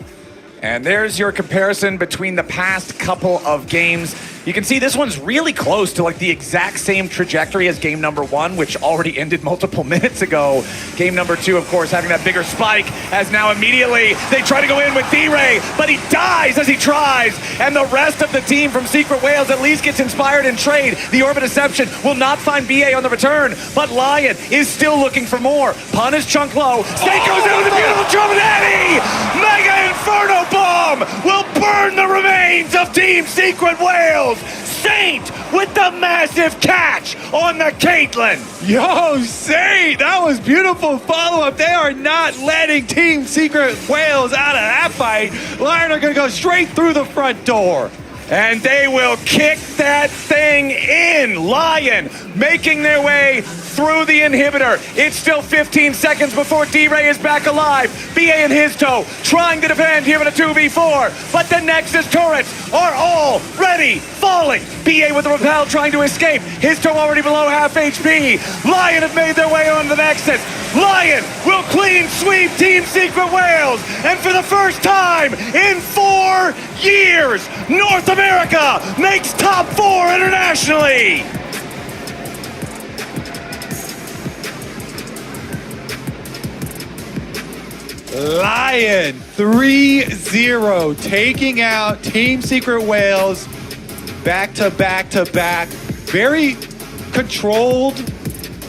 And there's your comparison between the past couple of games. You can see this one's really close to like the exact same trajectory as game number 1, which already ended multiple minutes ago. Game number 2, of course, having that bigger spike, as now immediately they try to go in with D-Ray, but he dies as he tries, and the rest of the team from Secret Wales at least gets inspired in trade. The Orb of Deception will not find BA on the return, but Lion is still looking for more. Pun is chunk low. Snake goes in with a beautiful drum and Eddie! Mega Inferno Bomb will burn the remains of Team Secret Wales. Saint with the massive catch on the Caitlyn. Yo, Saint, that was beautiful follow-up. They are not letting Team Secret Wales out of that fight. Lion are going to go straight through the front door. And they will kick that thing in. Lion making their way through the inhibitor. It's still 15 seconds before D-Ray is back alive. BA and his toe trying to defend here in a 2v4, but the Nexus turrets are already falling. BA with the repel trying to escape. His toe already below half HP. Lion have made their way onto the Nexus. Lion will clean sweep Team Secret Wales, and for the first time in 4 years, North America makes top 4 internationally. Lion 3-0, taking out Team Secret Wales back to back to back. Very controlled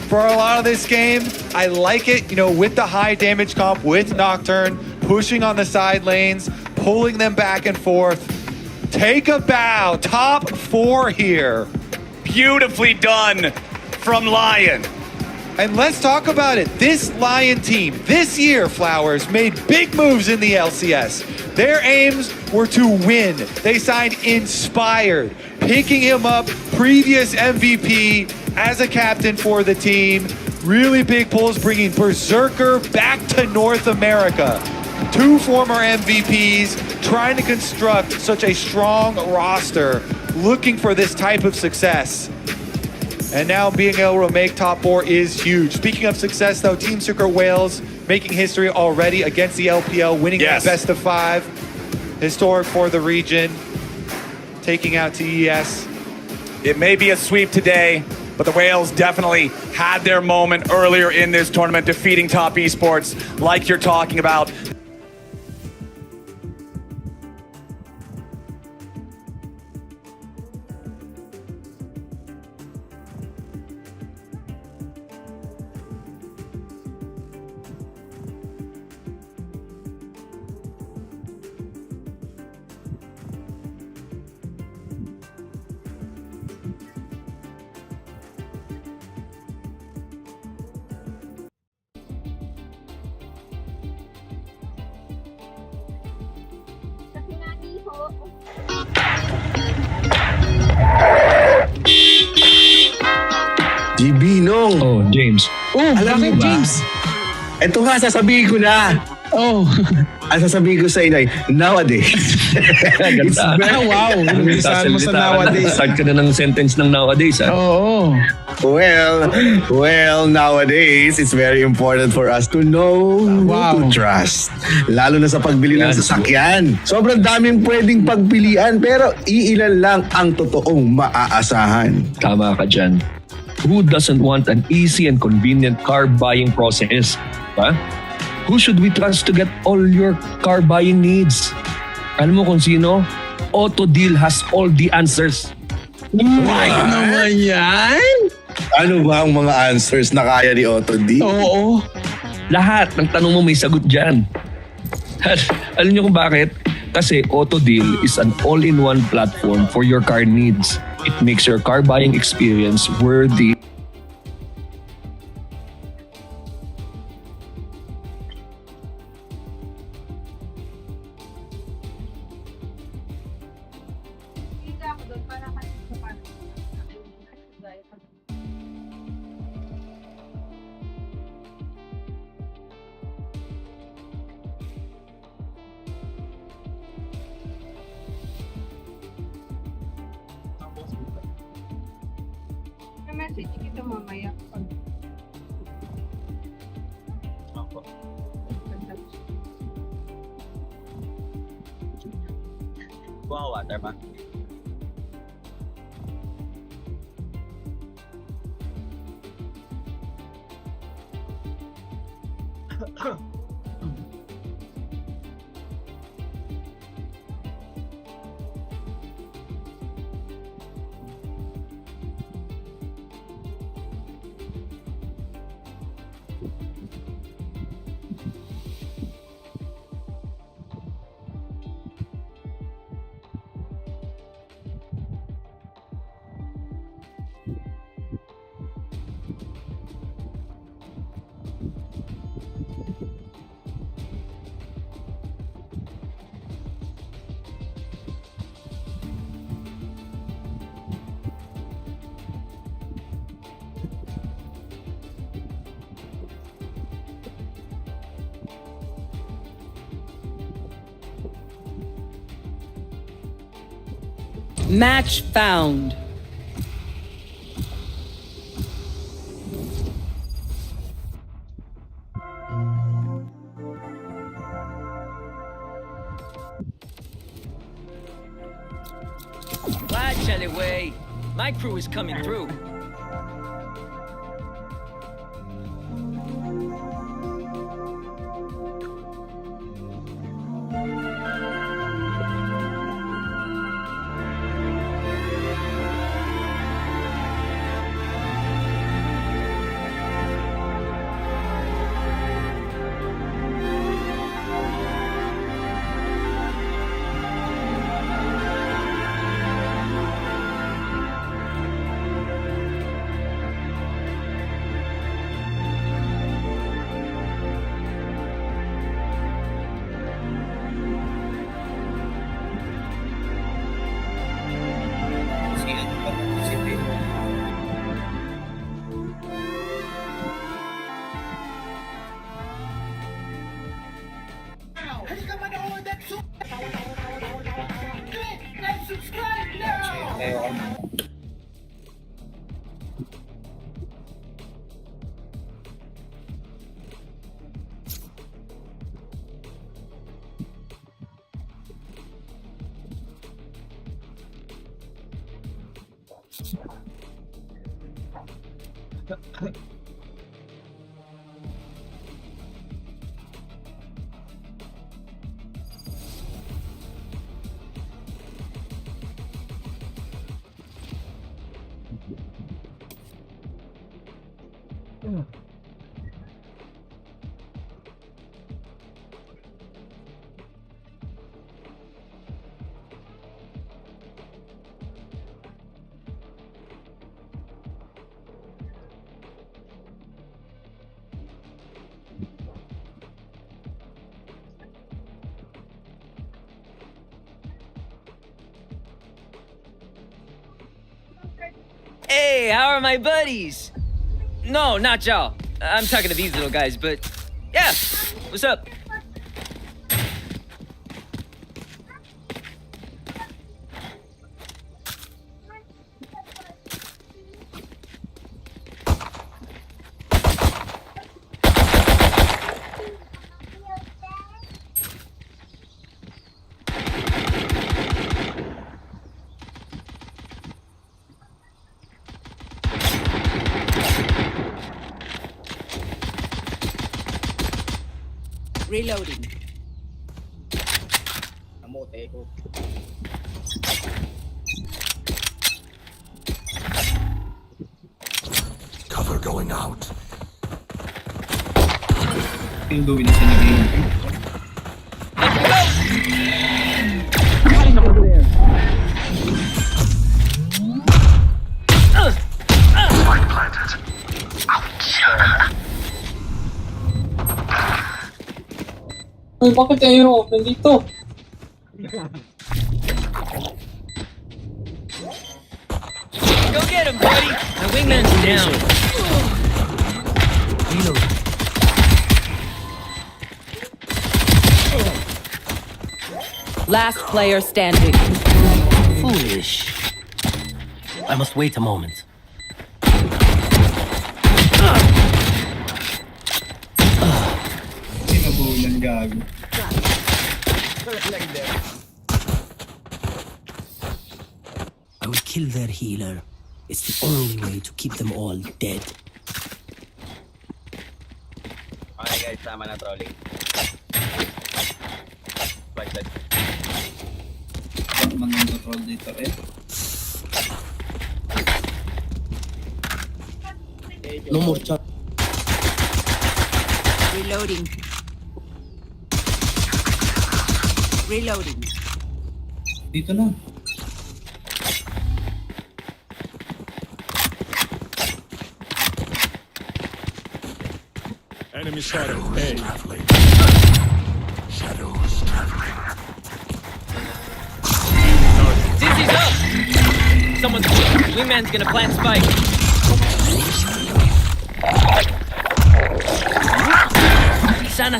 for a lot of this game. I like it, you know, with the high damage comp, with Nocturne, pushing on the side lanes, pulling them back and forth. Take a bow, top 4 here. Beautifully done from Lion. And let's talk about it. This Lion team, this year, Flowers, made big moves in the LCS. Their aims were to win. They signed Inspired, picking him up, previous MVP as a captain for the team. Really big pulls, bringing Berserker back to North America. 2 former MVPs trying to construct such a strong roster, looking for this type of success. And now being able to make top 4 is huge. Speaking of success, though, Team Secret Wales making history already against the LPL, winning that best of 5. Historic for the region, taking out TES. It may be a sweep today, but the Wales definitely had their moment earlier in this tournament, defeating top esports like you're talking about. Gibinong. Oh, James. Oh, alam mo ba? James? Ito nga, sasabihin ko na. Oh. Ang sasabihin ko sa inyo ay, nowadays. It's very, wow. Saan mo sa nowadays? Start ka na ng sentence ng nowadays, ha? Oo. Well, nowadays, it's very important for us to know who to trust. Lalo na sa pagbili ng sasakyan. Sobrang daming pwedeng pagpilian, pero iilan lang ang totoong maaasahan. Tama ka dyan. Who doesn't want an easy and convenient car buying process? Huh? Who should we trust to get all your car buying needs? Alam mo kung sino? AutoDeal has all the answers. Right naman yan? Ano ba ang mga answers na kaya ni AutoDeal? Oo. Lahat ng tanong mo may sagot dyan. Alam niyo kung bakit? Kasi AutoDeal is an all-in-one platform for your car needs. It makes your car buying experience worthy. Message kita mamaya. Buang water ba? Match found. Glad away. My crew is coming through. Hey, how are my buddies? No, not y'all. I'm talking to these little guys, but yeah, what's up? Reloading. Cover going out. Uy, bakit kayo nandito? Go get him, buddy! My wingman's down. Reload. Last player standing. Foolish. I must wait a moment. I will kill their healer. It's the only way to keep them all dead. Kahit sama na trolling. Bye. Bakit man nag-troll dito eh? No more chat. Reloading. Reloading. Dito na. Enemy spotted. Hey. Shadows traveling. Dizzy's up! Someone's... Wingman's gonna plant spike. Sana.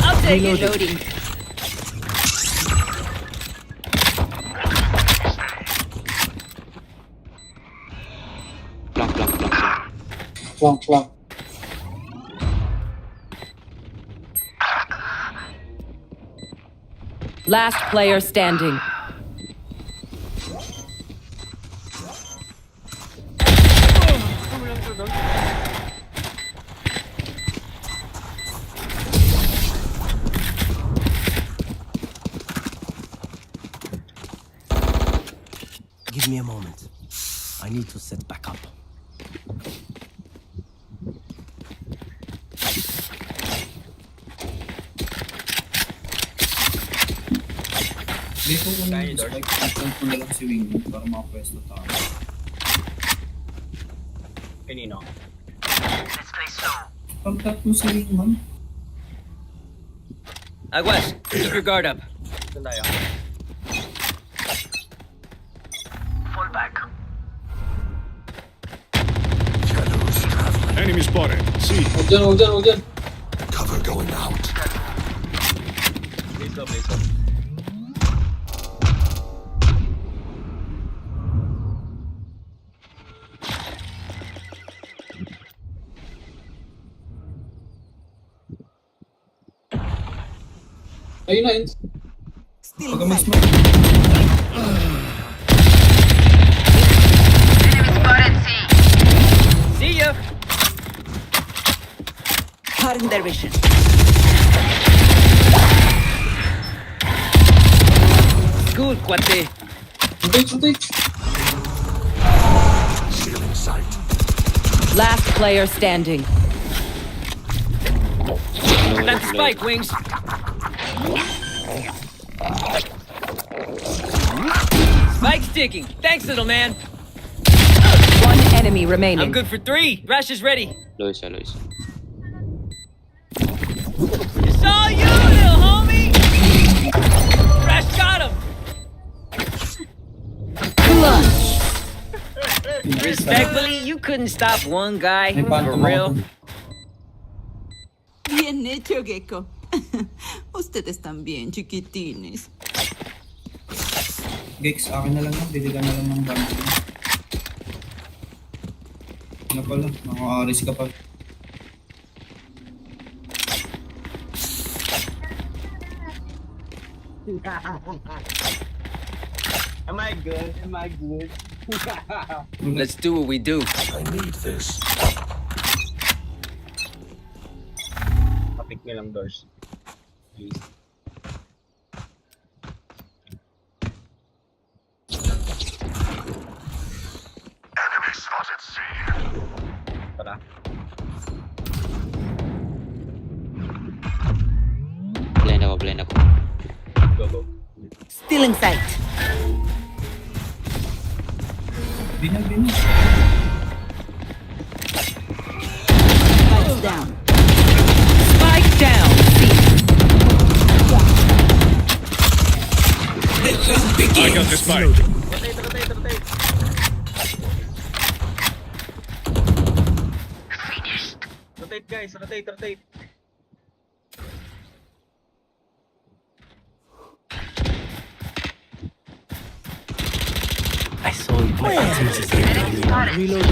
I'll take it. Reloading. Long. Last player standing. Give me a moment. I need to set back up. Dito ko na yung spike. Ikan ko na lang si Wingman para makapwesto tayo. Kanino? Pag-tap mo si Wingman. West, keep your guard up. Saan tayo? Fall back. Shadows traveling. Enemy spotted. See. Huwag dyan. Cover going out. Please go. Ayun na, Pag mas See ya! Cutting their vision. Good, cuate. rotate. Ceiling sight. Last player standing. Plant the spike, Wings. Spike's ticking. Thanks, little man. One enemy remaining. I'm good for 3. Rash is ready. Lois. It's all you, little homie! Rash got him! Respectfully, you couldn't stop one guy, for real. Bien hecho, Gecko. Ustedes también, chiquitines. Gex, akin na lang yan. Bili ka na lang ng bundle. Ano pala? Nakaka-aris ka pa. Am I good? Let's do what we do. I need this. Kapit nyo lang doors. Please. Enemy spotted C. Tara. Blind ako. Go. Still in sight. Bina. Spikes down. Spike down. I got the spike. Rotate. Finished. Rotate, guys. Rotate. I saw it. My attention. Reload.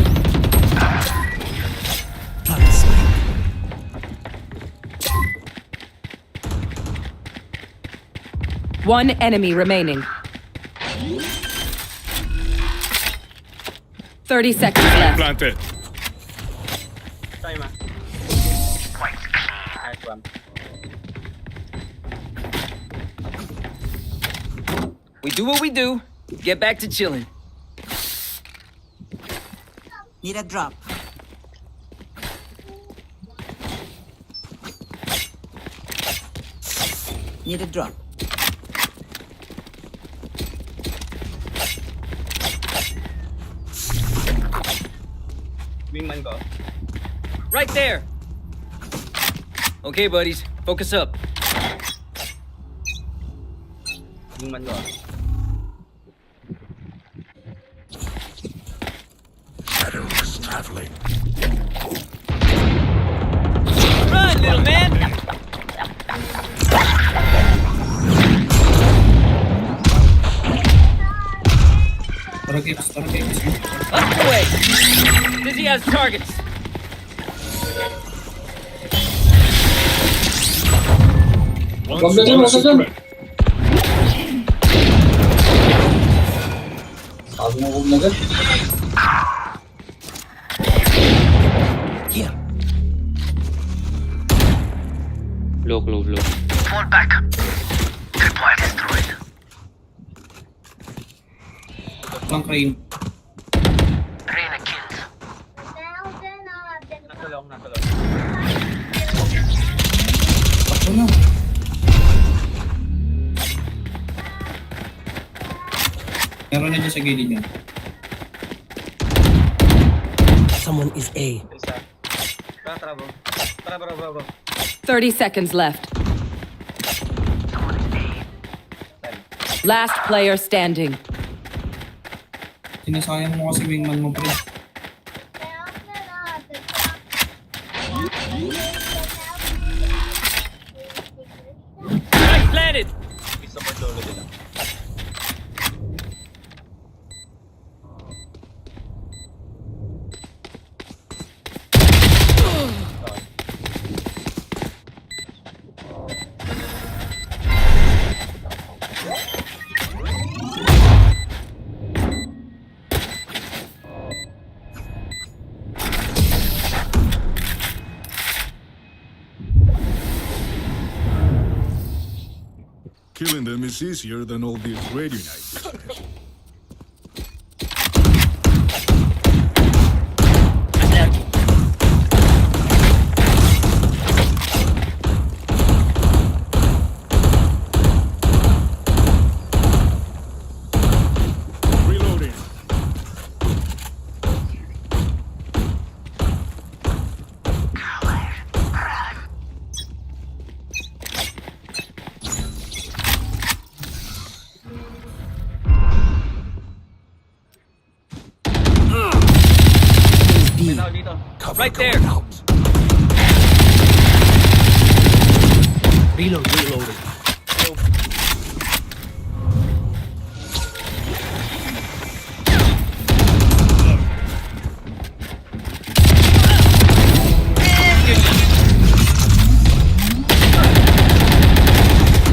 One enemy remaining. 30 seconds left. Planted. time, ah. Nice one. We do what we do. Get back to chilling. Need a drop. Need a drop. Wingman ko. Right there. Okay, buddies. Focus up. Wingman ko. Shadows traveling. Run, little man. Targets, targets. Up the way. Dizzy has targets. Wag na dyan, wag na dyan. Sabi mo, wag na dyan. Here. Low. Fall back. Tripwire destroyed. Pang crane. Reyna killed. Nakulong. Bakto na. Meron na dyan sa gilid niya. Someone is A. Isa. Tara, bro. Tara, bro. 30 seconds left. Last player standing. Sinasayang mo kasi wingman mo, pre. Right planted. Isa pa solo din ah. Killing them is easier than all these radio nights. Reloading. Right there. Reloading.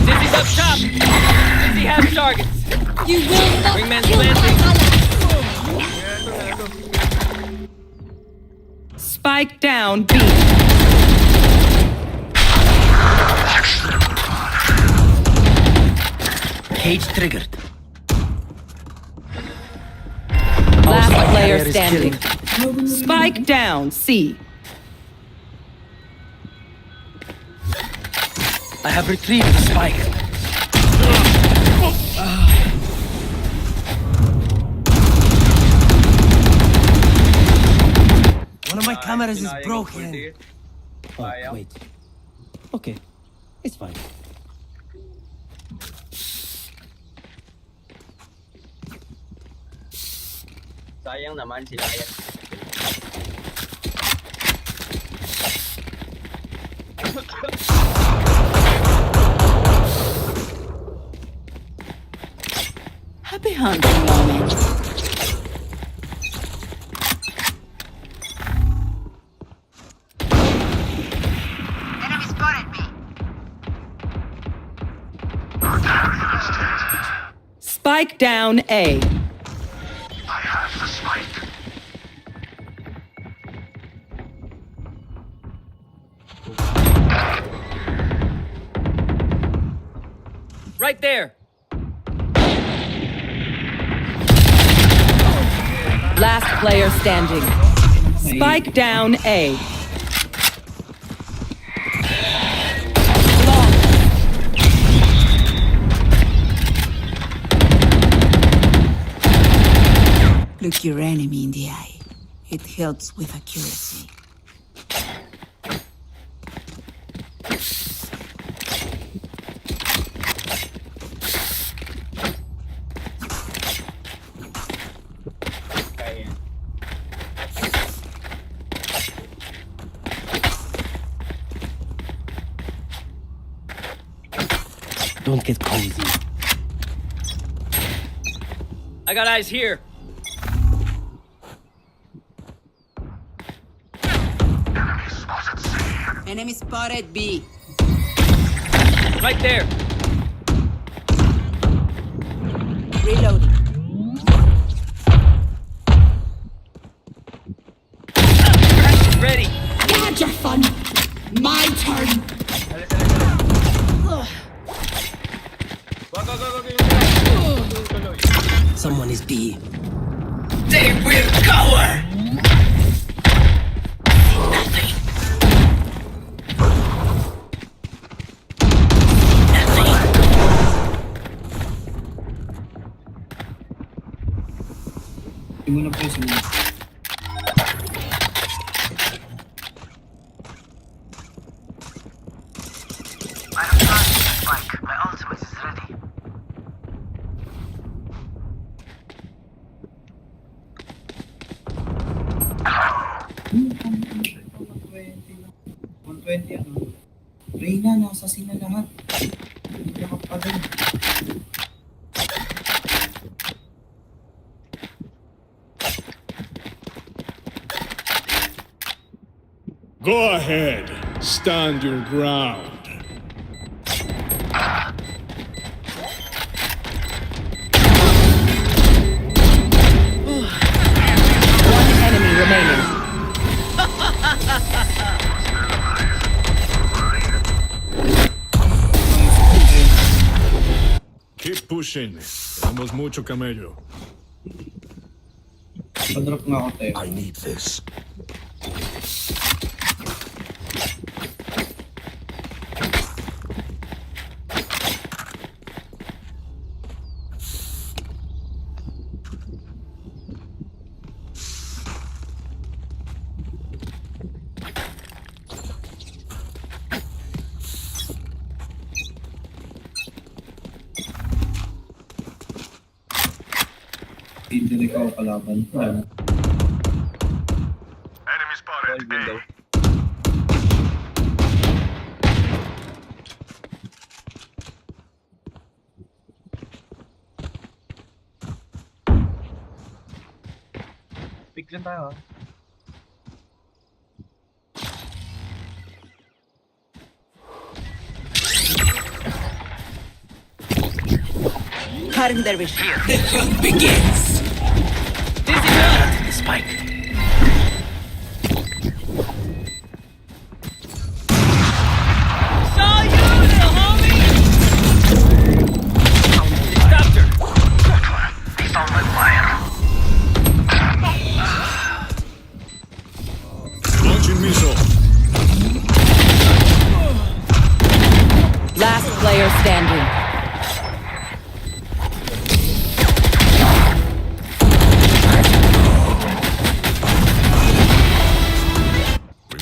Dizzy's up top. Dizzy has targets. You will not Wingman's kill my planting. ally. Spike down B. Cage triggered. Last Our player player is standing. Spike down C. I have retrieved the spike. One of my cameras is broken. Oh, wait. Okay. It's fine. Sayang naman sila yan. Happy hunting, mommy. Enemy spotted me. Spike down A. I have the spike. Right there. Last player standing. Spike down A. Look your enemy in the eye. It helps with accuracy. Don't get cozy. I got eyes here. Enemy spotted B. Right there. Reloading. Ready. Had your fun. My turn. Someone is B. They will cower. Hindi mo na press mo. I have started the spike. My ultimate is ready. Reyna, nasa sila lahat. Hindi ka magpagod. Go ahead. Stand your ground. One enemy remaining. Keep pushing. Tenemos mucho camello. Padrop nga ako tayo. I need this. Hindi ikaw kalaban. Enemy spotted. Window. Pick lang tayo ah. Cutting their vision. The hunt begins. Dizzy The spike. Saw you, little homie. Stopped her. They found my wire. Launching missile. Last player standing.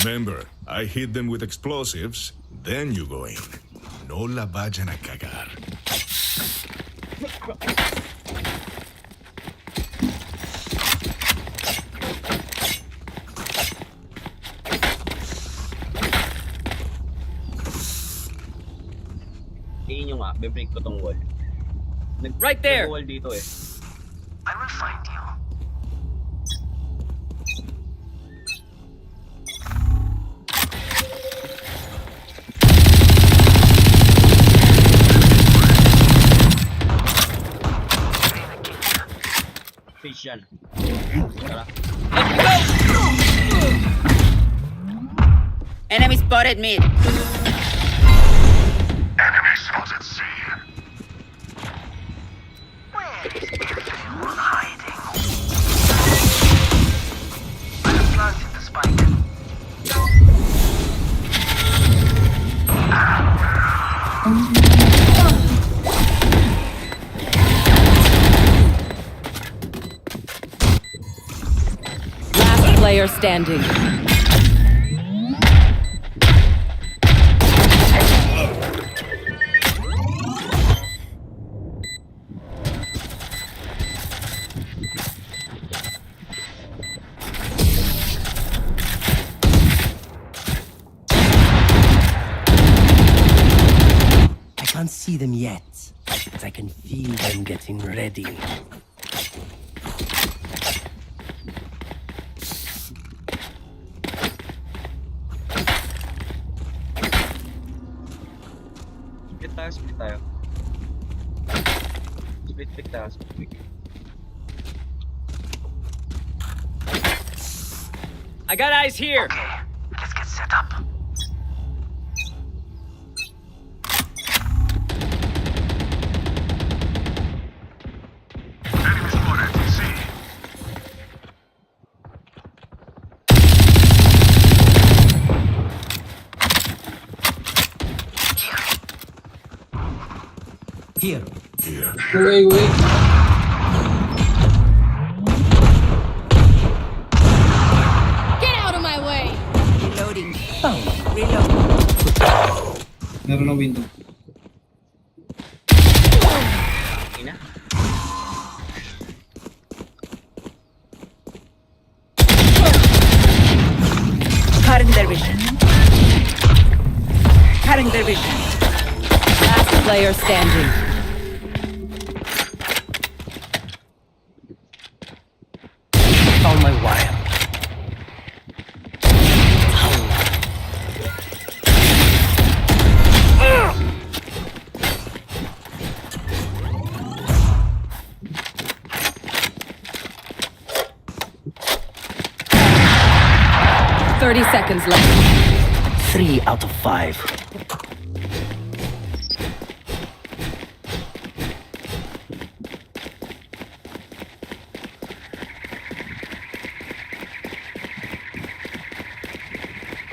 Remember, I hit them with explosives, then you go in. No la vayan a cagar. Tingin nyo nga, be-break ko tong wall. Right there. Nag-wall dito eh. I will find you. Fish yan. Tara. Enemy spotted mid. Enemy spotted C. was hiding. I have planted the spike. Last player standing. I can't see them yet, but I can feel them getting ready. Split tayo. Split tayo. I got eyes here. Okay, let's get set up. Enemy spotted. See. Here. Wait. Get out of my way! Reloading. Oh. Reload. Meron ng window. Ina. Cutting their vision. Cutting their vision. Last player standing. Found my wire. 30 seconds left. 3 out of 5.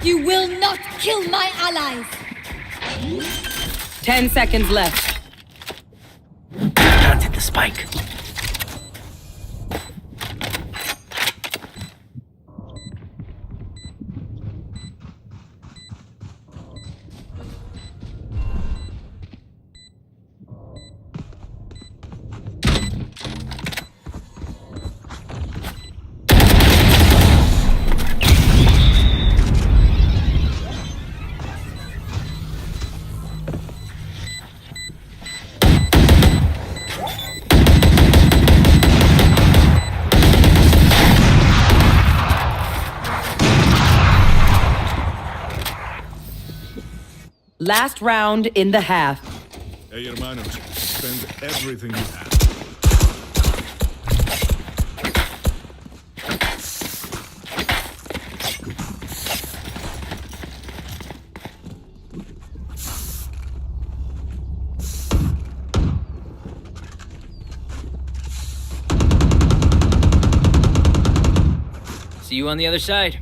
You will not kill my allies! 10 seconds left. Planted the spike. Last round in the half. Hey, hermanos, spend everything you have. See you on the other side.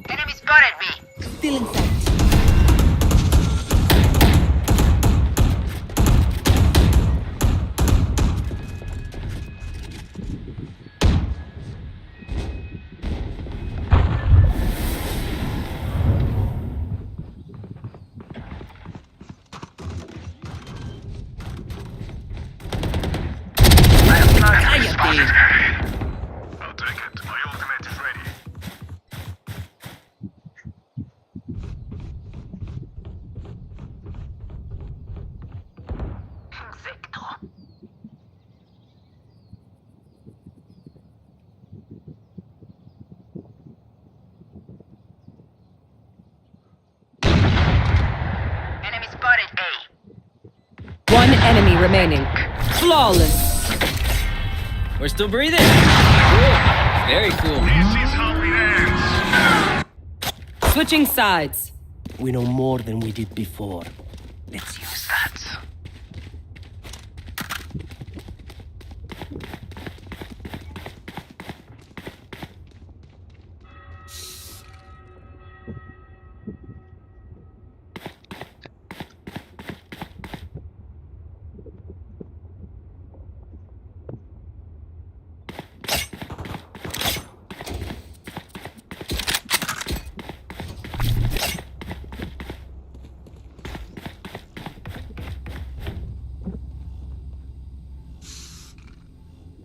Enemy spotted me. Still in sight. I have planted the spike. Cállate. I'll take it. My ultimate is ready. Insecto. remaining. Flawless. We're still breathing. Cool. Very cool. Switching sides. We know more than we did before. Let's use that.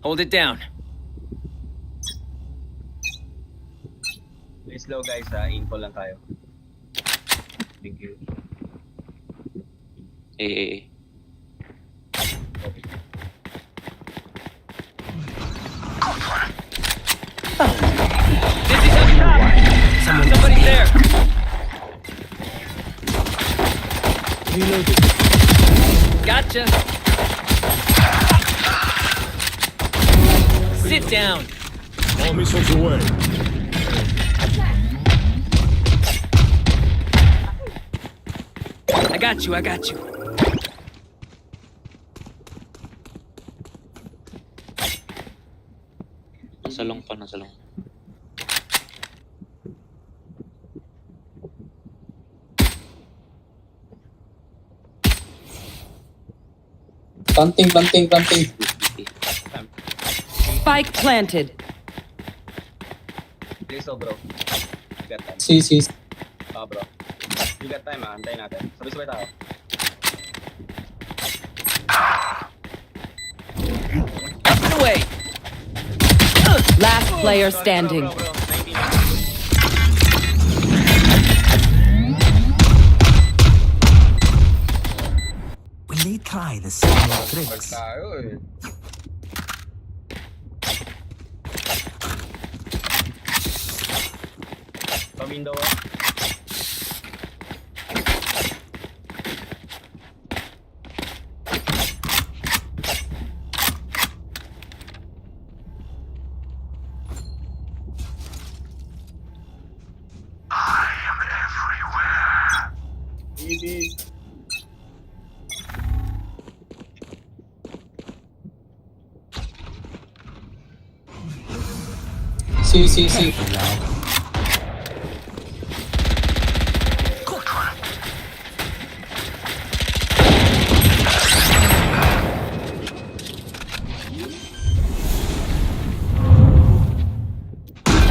Hold it down. Please slow guys, info lang tayo. Thank you. Eh. Somebody's there. Reloaded. Gotcha. Sit down. All missiles away. I got you, I got you. Nasa long pa, nasa long. Planting. Spike planted. Please, bro. You got time. Si. Bro. You got time, antayin natin. Sabay-sabay tayo. Up and away. Last player standing. Bro. Will they try the same old tricks? Tayo eh. Pamindaw ah. Easy. Si.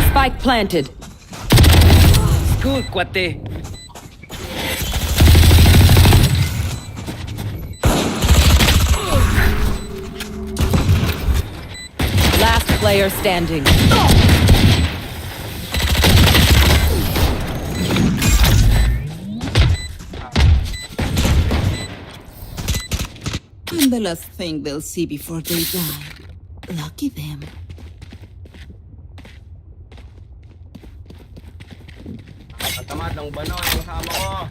Spike planted. Good, cuate. Last player standing. I'm the last thing they'll see before they die. Lucky them. Ang tamad ng bano yung kasama ko.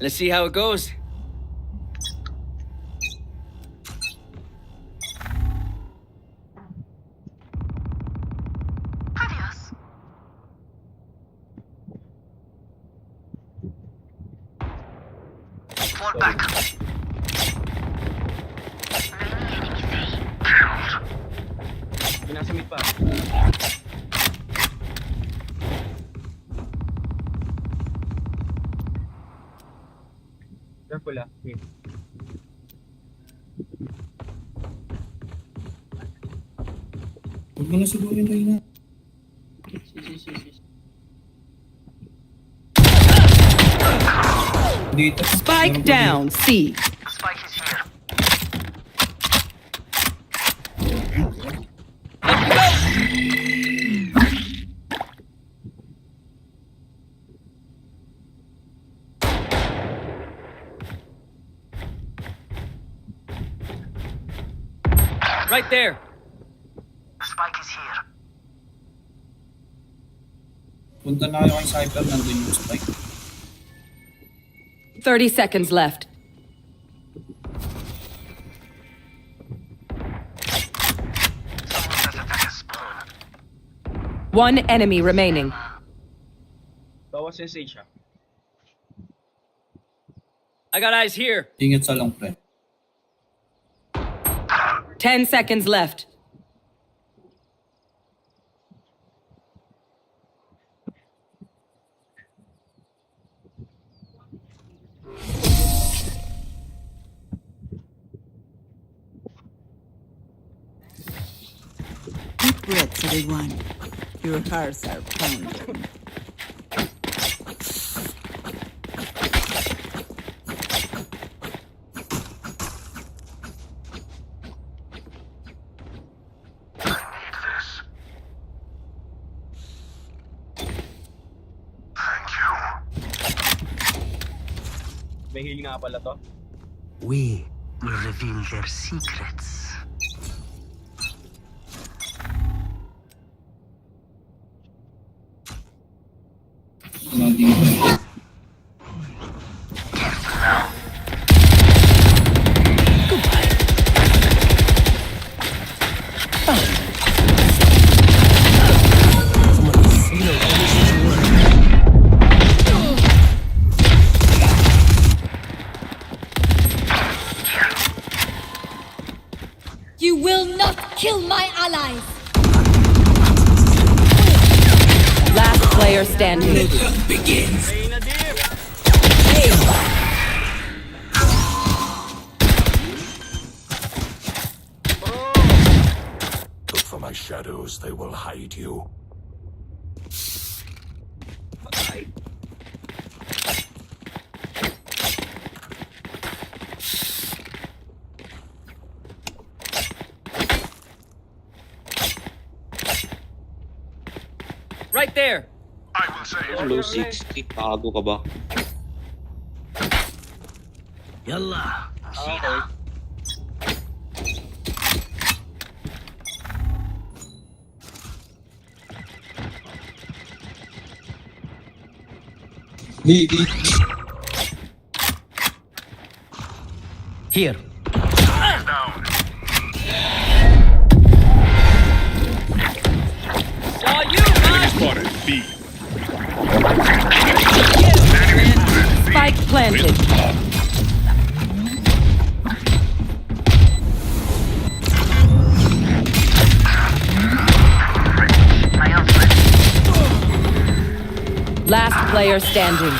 Let's see how it goes. Fall back. Pinasamit pa. Careful ah. Huwag mo na suburin tayo na. Dito. Spike down, C. Spike is here. Right there. The spike is here. Punta na kayo kay Cypher, nandun yung spike. 30 seconds left. One enemy remaining. Bawas yung sage siya. I got eyes here. Ingat sa long pre. 10 seconds left. Deep breaths, everyone. Your hearts are pounding. May healing nga pala to. We will reveal their secrets. You will not kill my allies! Last player standing. Begins. Look for my shadows, they will hide you. Right there. I will say. Low 60, tago ka ba? Yalla. Okay. Here. Saw you, man. Spotted, B. Spike planted. Last player standing.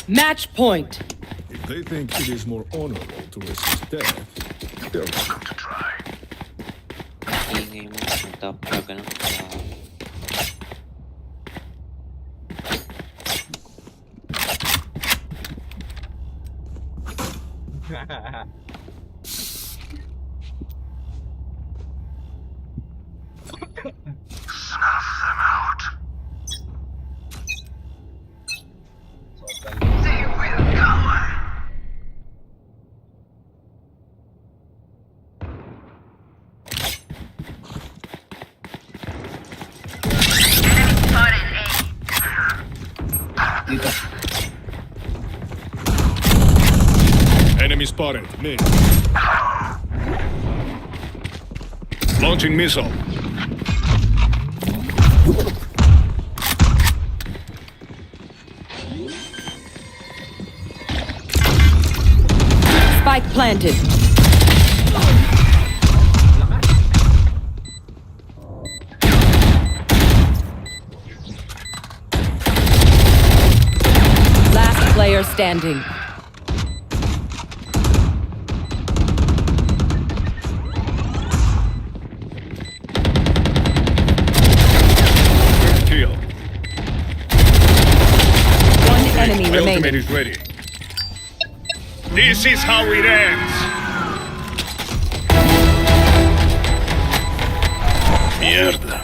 Match point. If they think it is more honorable to resist death, they're welcome to try. Ingay mo, top ka na. Snuff them out. They will cower. Enemy spotted, mid. Launching missile. Spike planted. Last player standing. Kill. One enemy My ultimate remaining. is ready. This is how it ends. Mierda.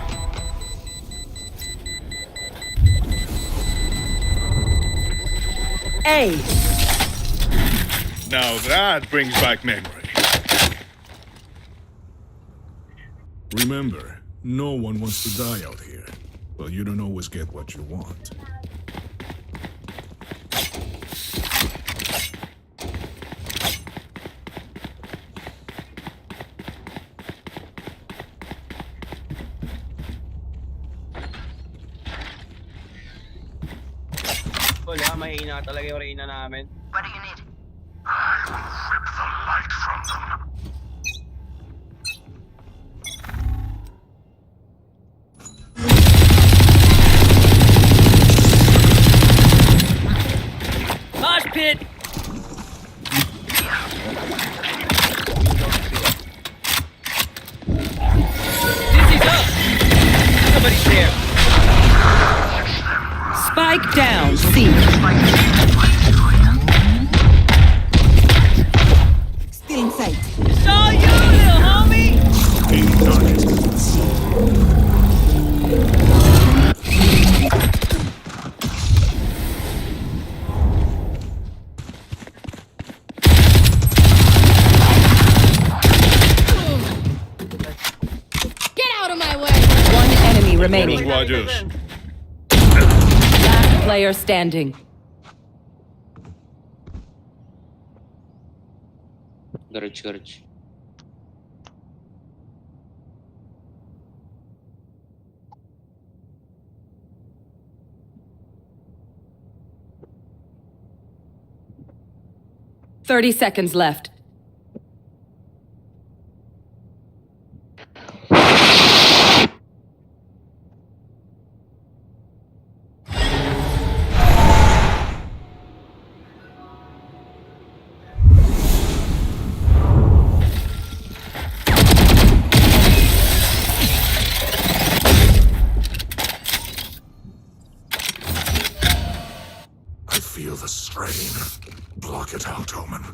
A. Now that brings back memory. Remember, no one wants to die out here. Well, you don't always get what you want. Wala, mahina talaga yung Reyna namin. What do you need? I will rip the light from them. Mosh pit! Dizzy's up! Somebody's there. Spike down, C. Still in sight. Saw you, little homie! Get out of my way! One enemy remaining. Rogers. Last player standing. Garage. 30 seconds left. I feel the strain. Block it out, Omen.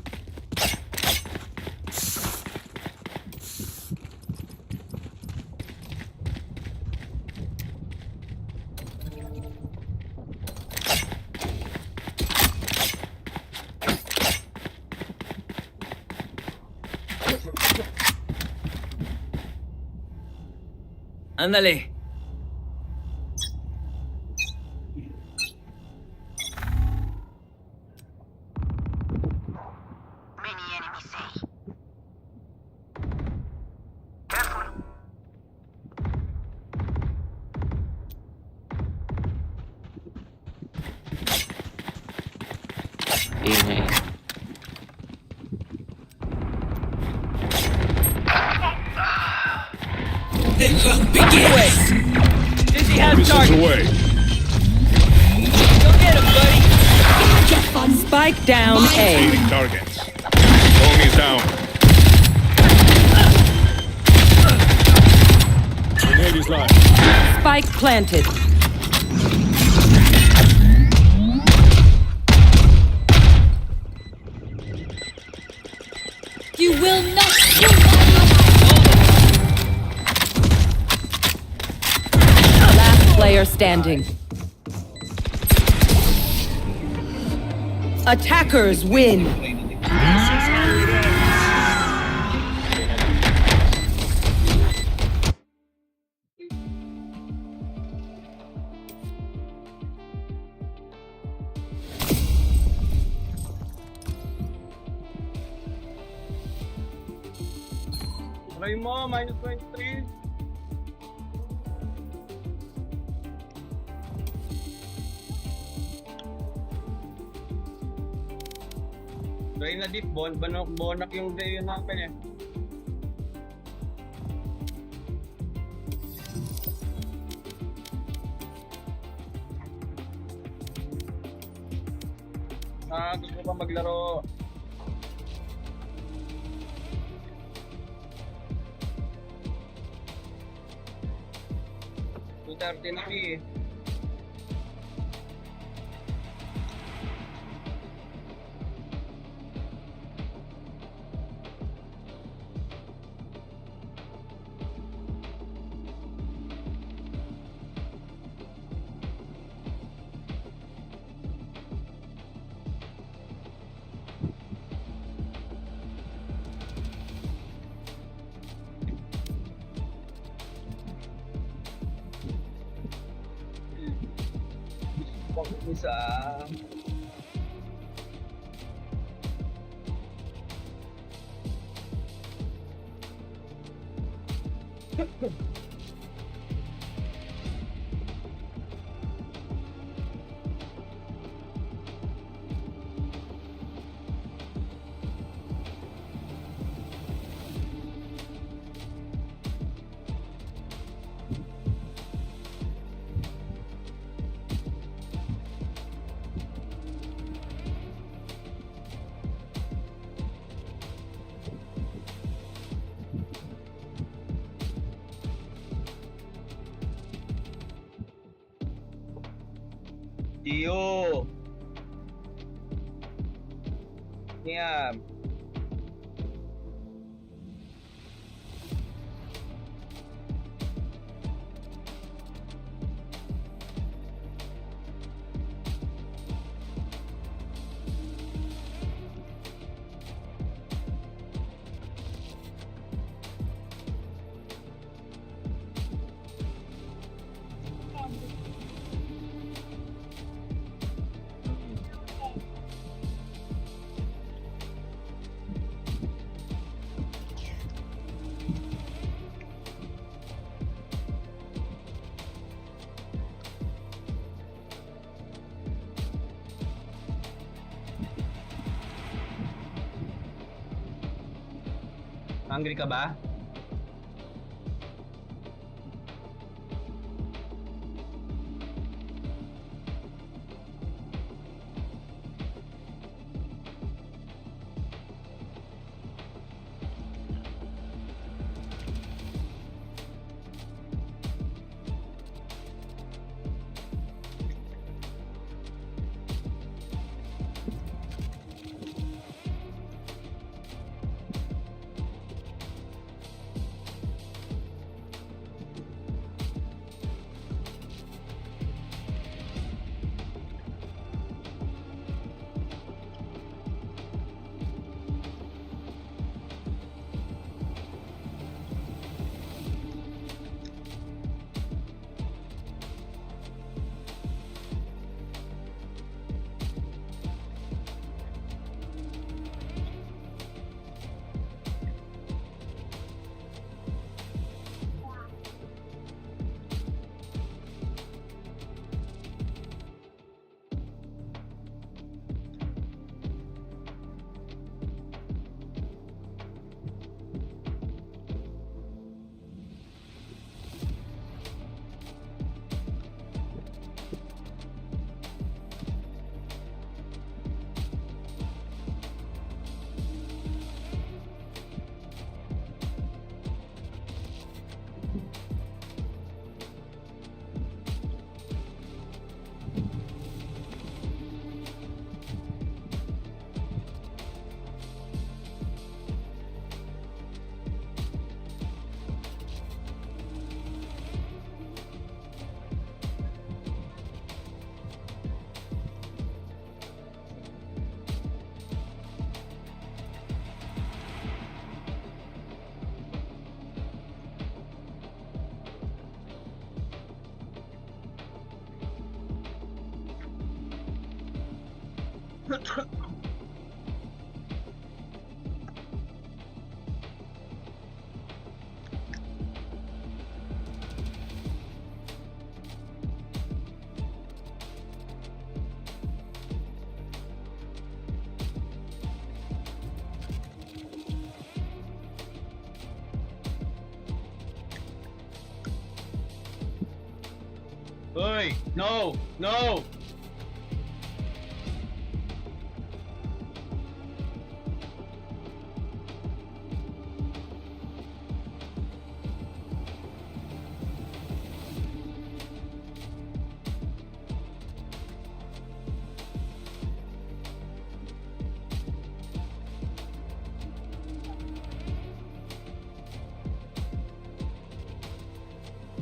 Ándale. The hunt begins. Dizzy has target. Away. Go get him, buddy. Spike down A. Leading targets. Phone is down. Grenade is live. Spike planted. You will not kill my Last player standing. Attackers win. Try mo, minus 23. Try na deep, bonak yung day natin eh. Gusto ko pa maglaro. $230 na eh. sa... Tio! Yeah. Hungry ka ba? Uy! No! No!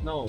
No.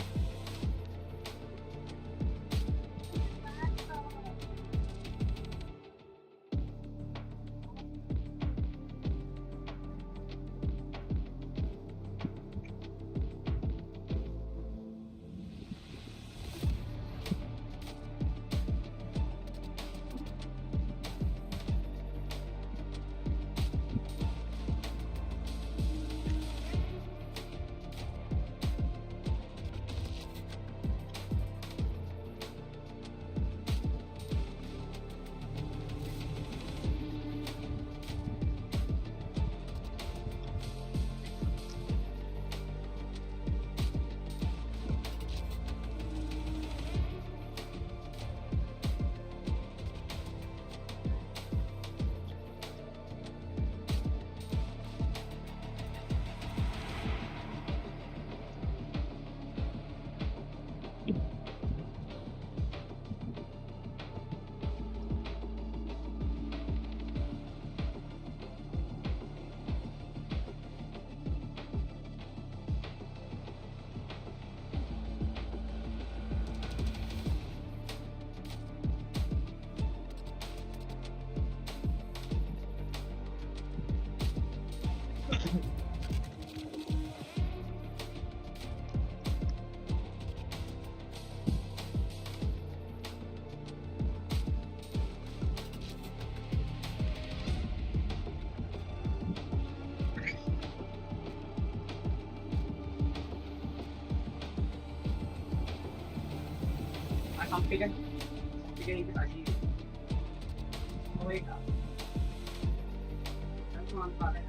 Sampikan itu tadi. Oh iya. Dan cuma pakai.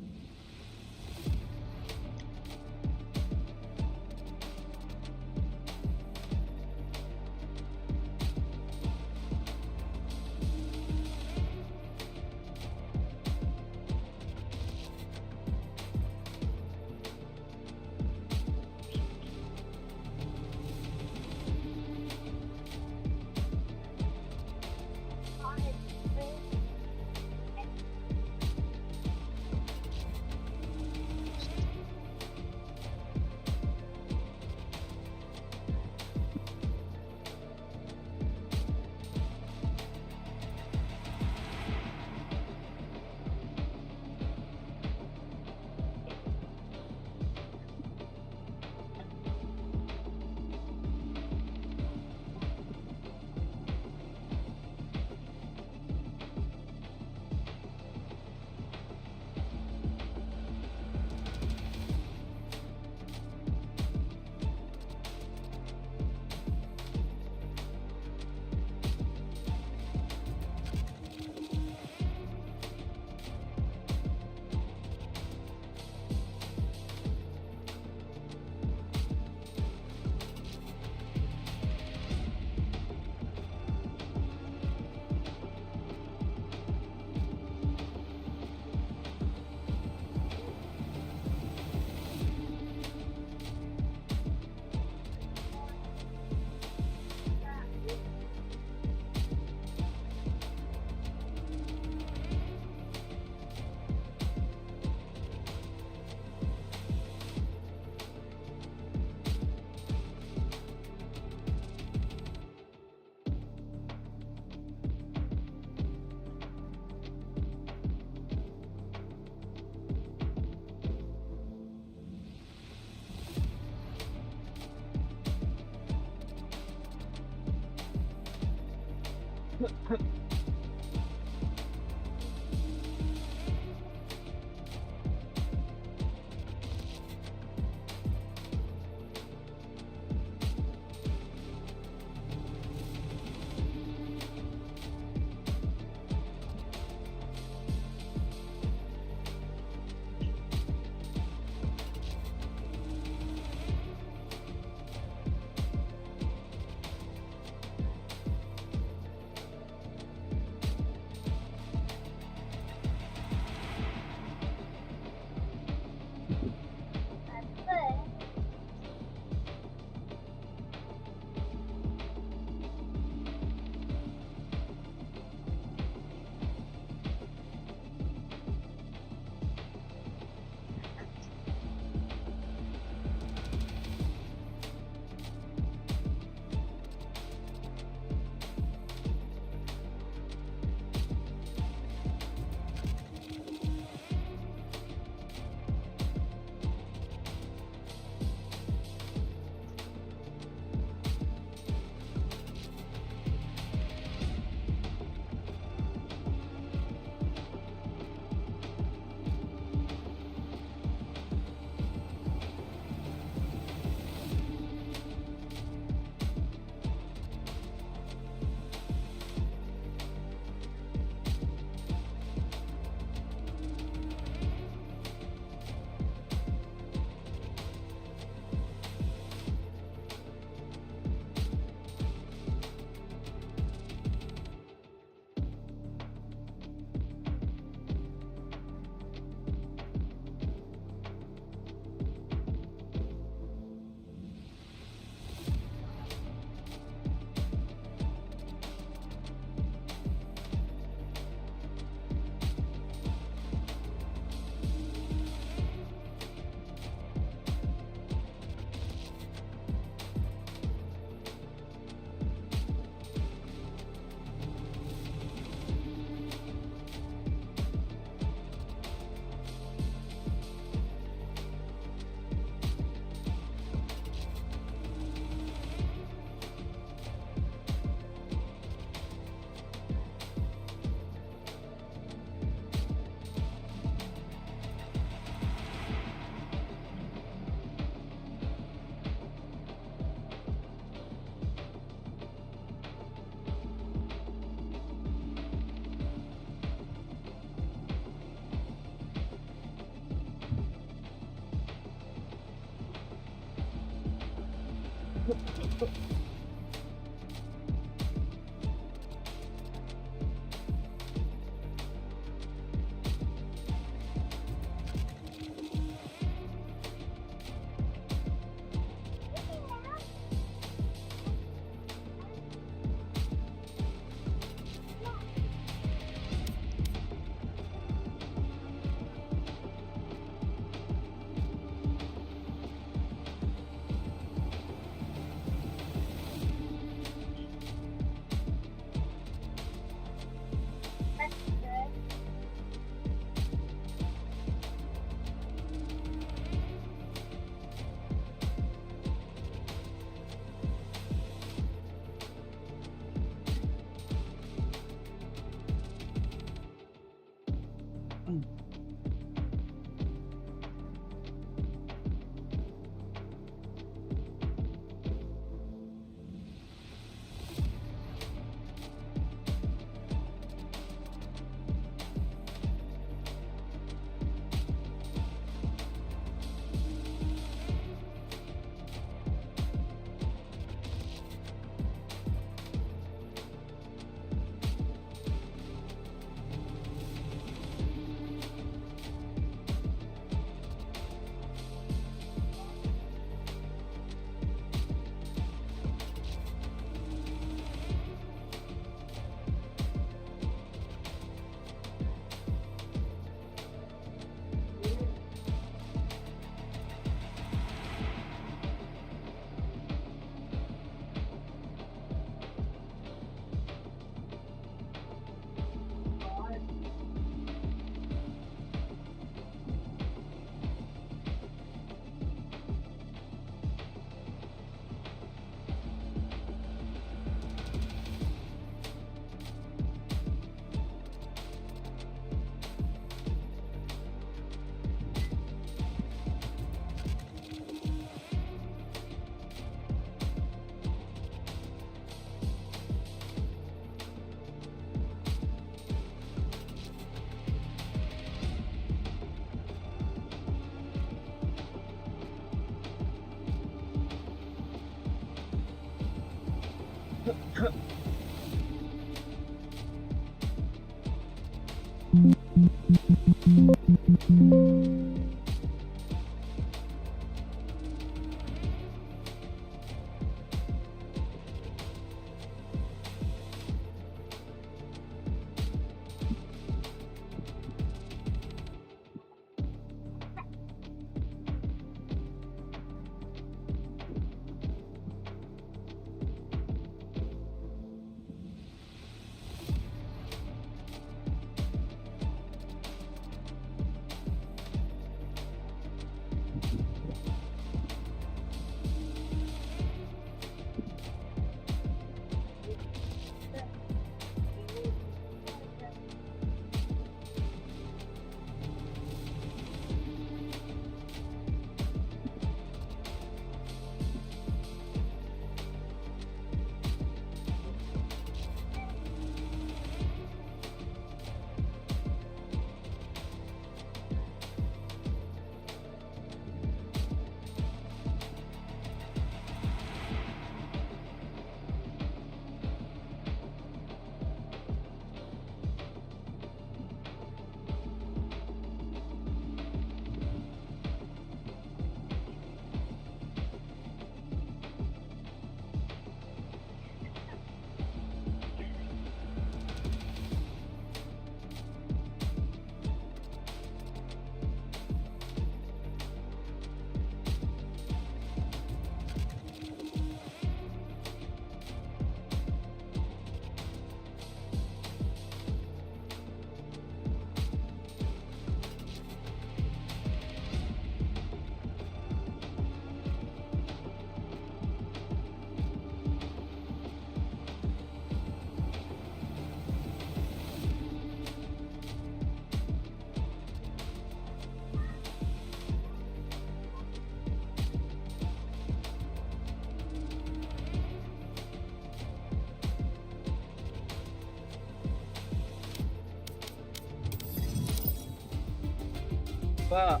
Pa.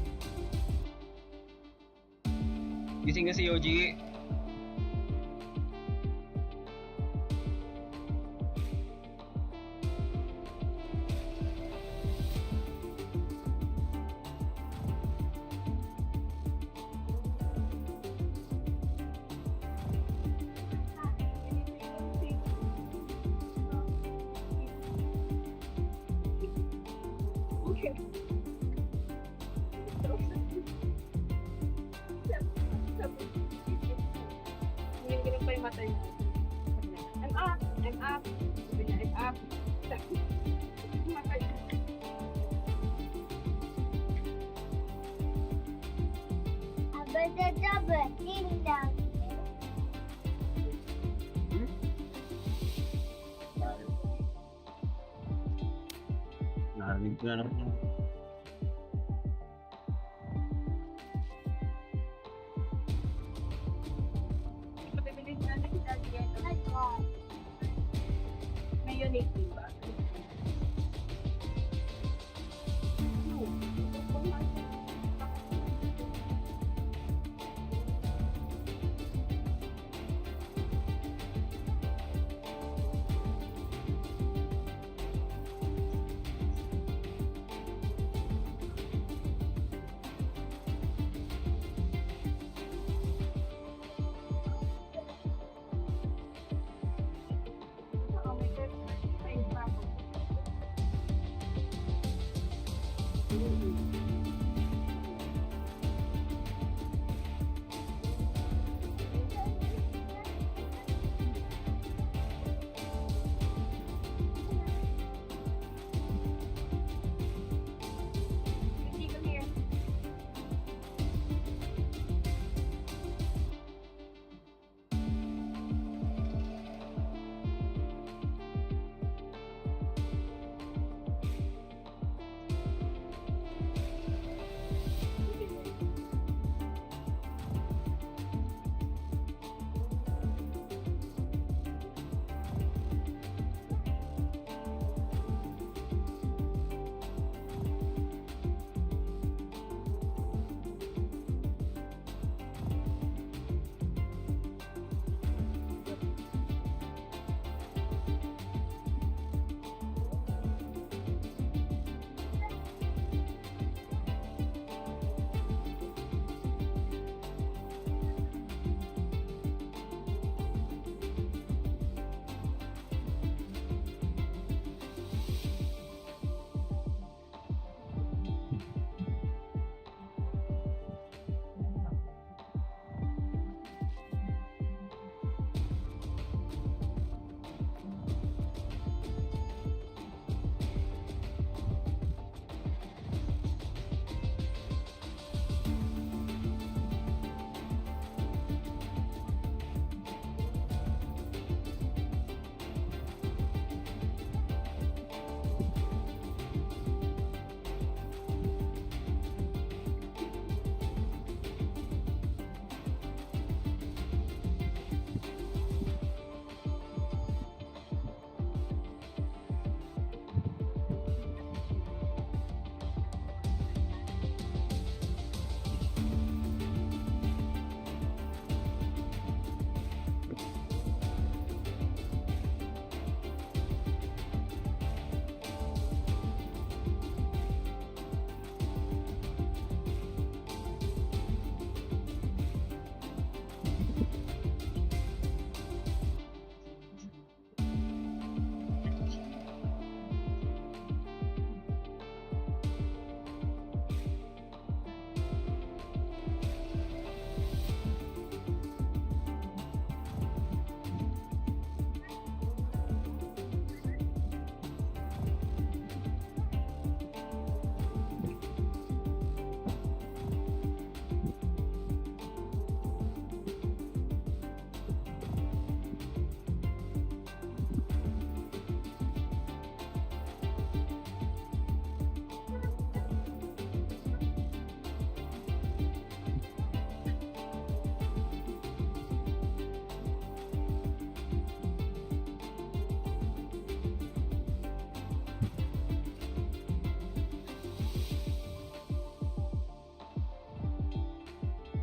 Gising na si Yoji. I'm up. I'm up. Sabi niya, I'm up. Matay. Narinig ko na naman. Papipilis na lang sa diyan. May unique din ba?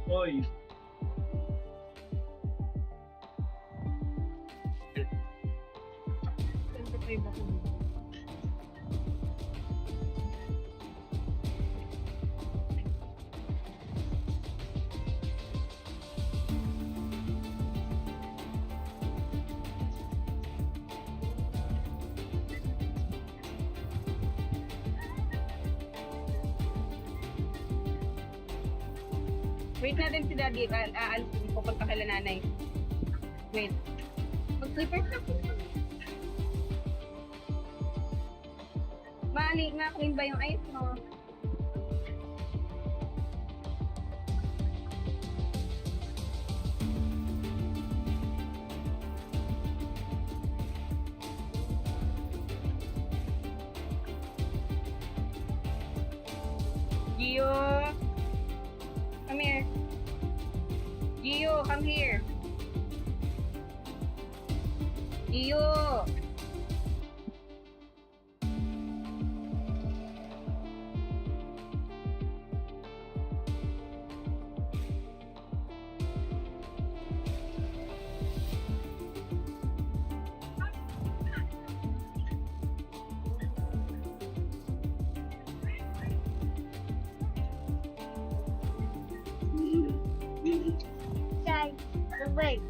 Hoy. Wait natin si Daddy. Pupunta kay nanay. Wait. Mag-clippers na po. Na-clean ba yung ice mo? Gio, come here. Gio, come here. Gio. Guys, wait.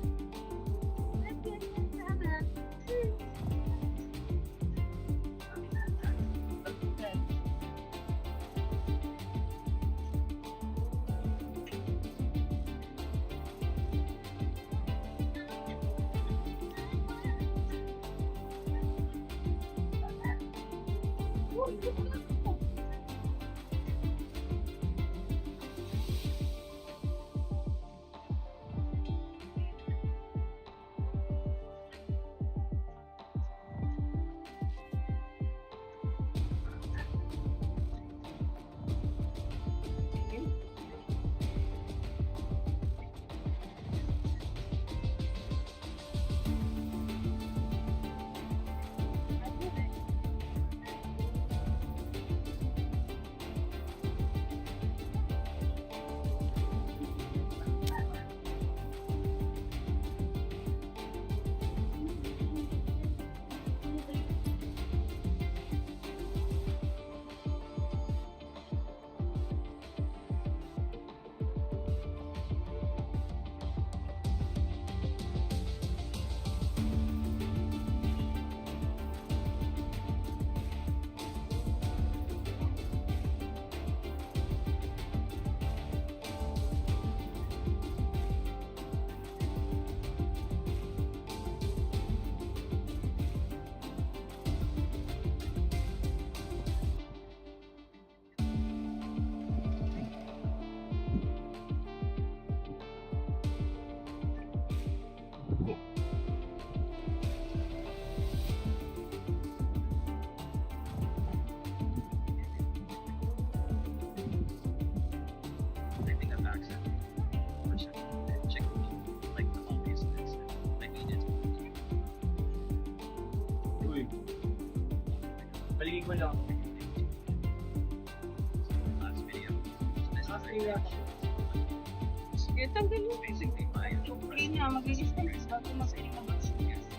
Paligid mo lang. Last video. Last reaction. Ito, ganun. Basically, okay na, mag-i-distance bago mag-i-distance.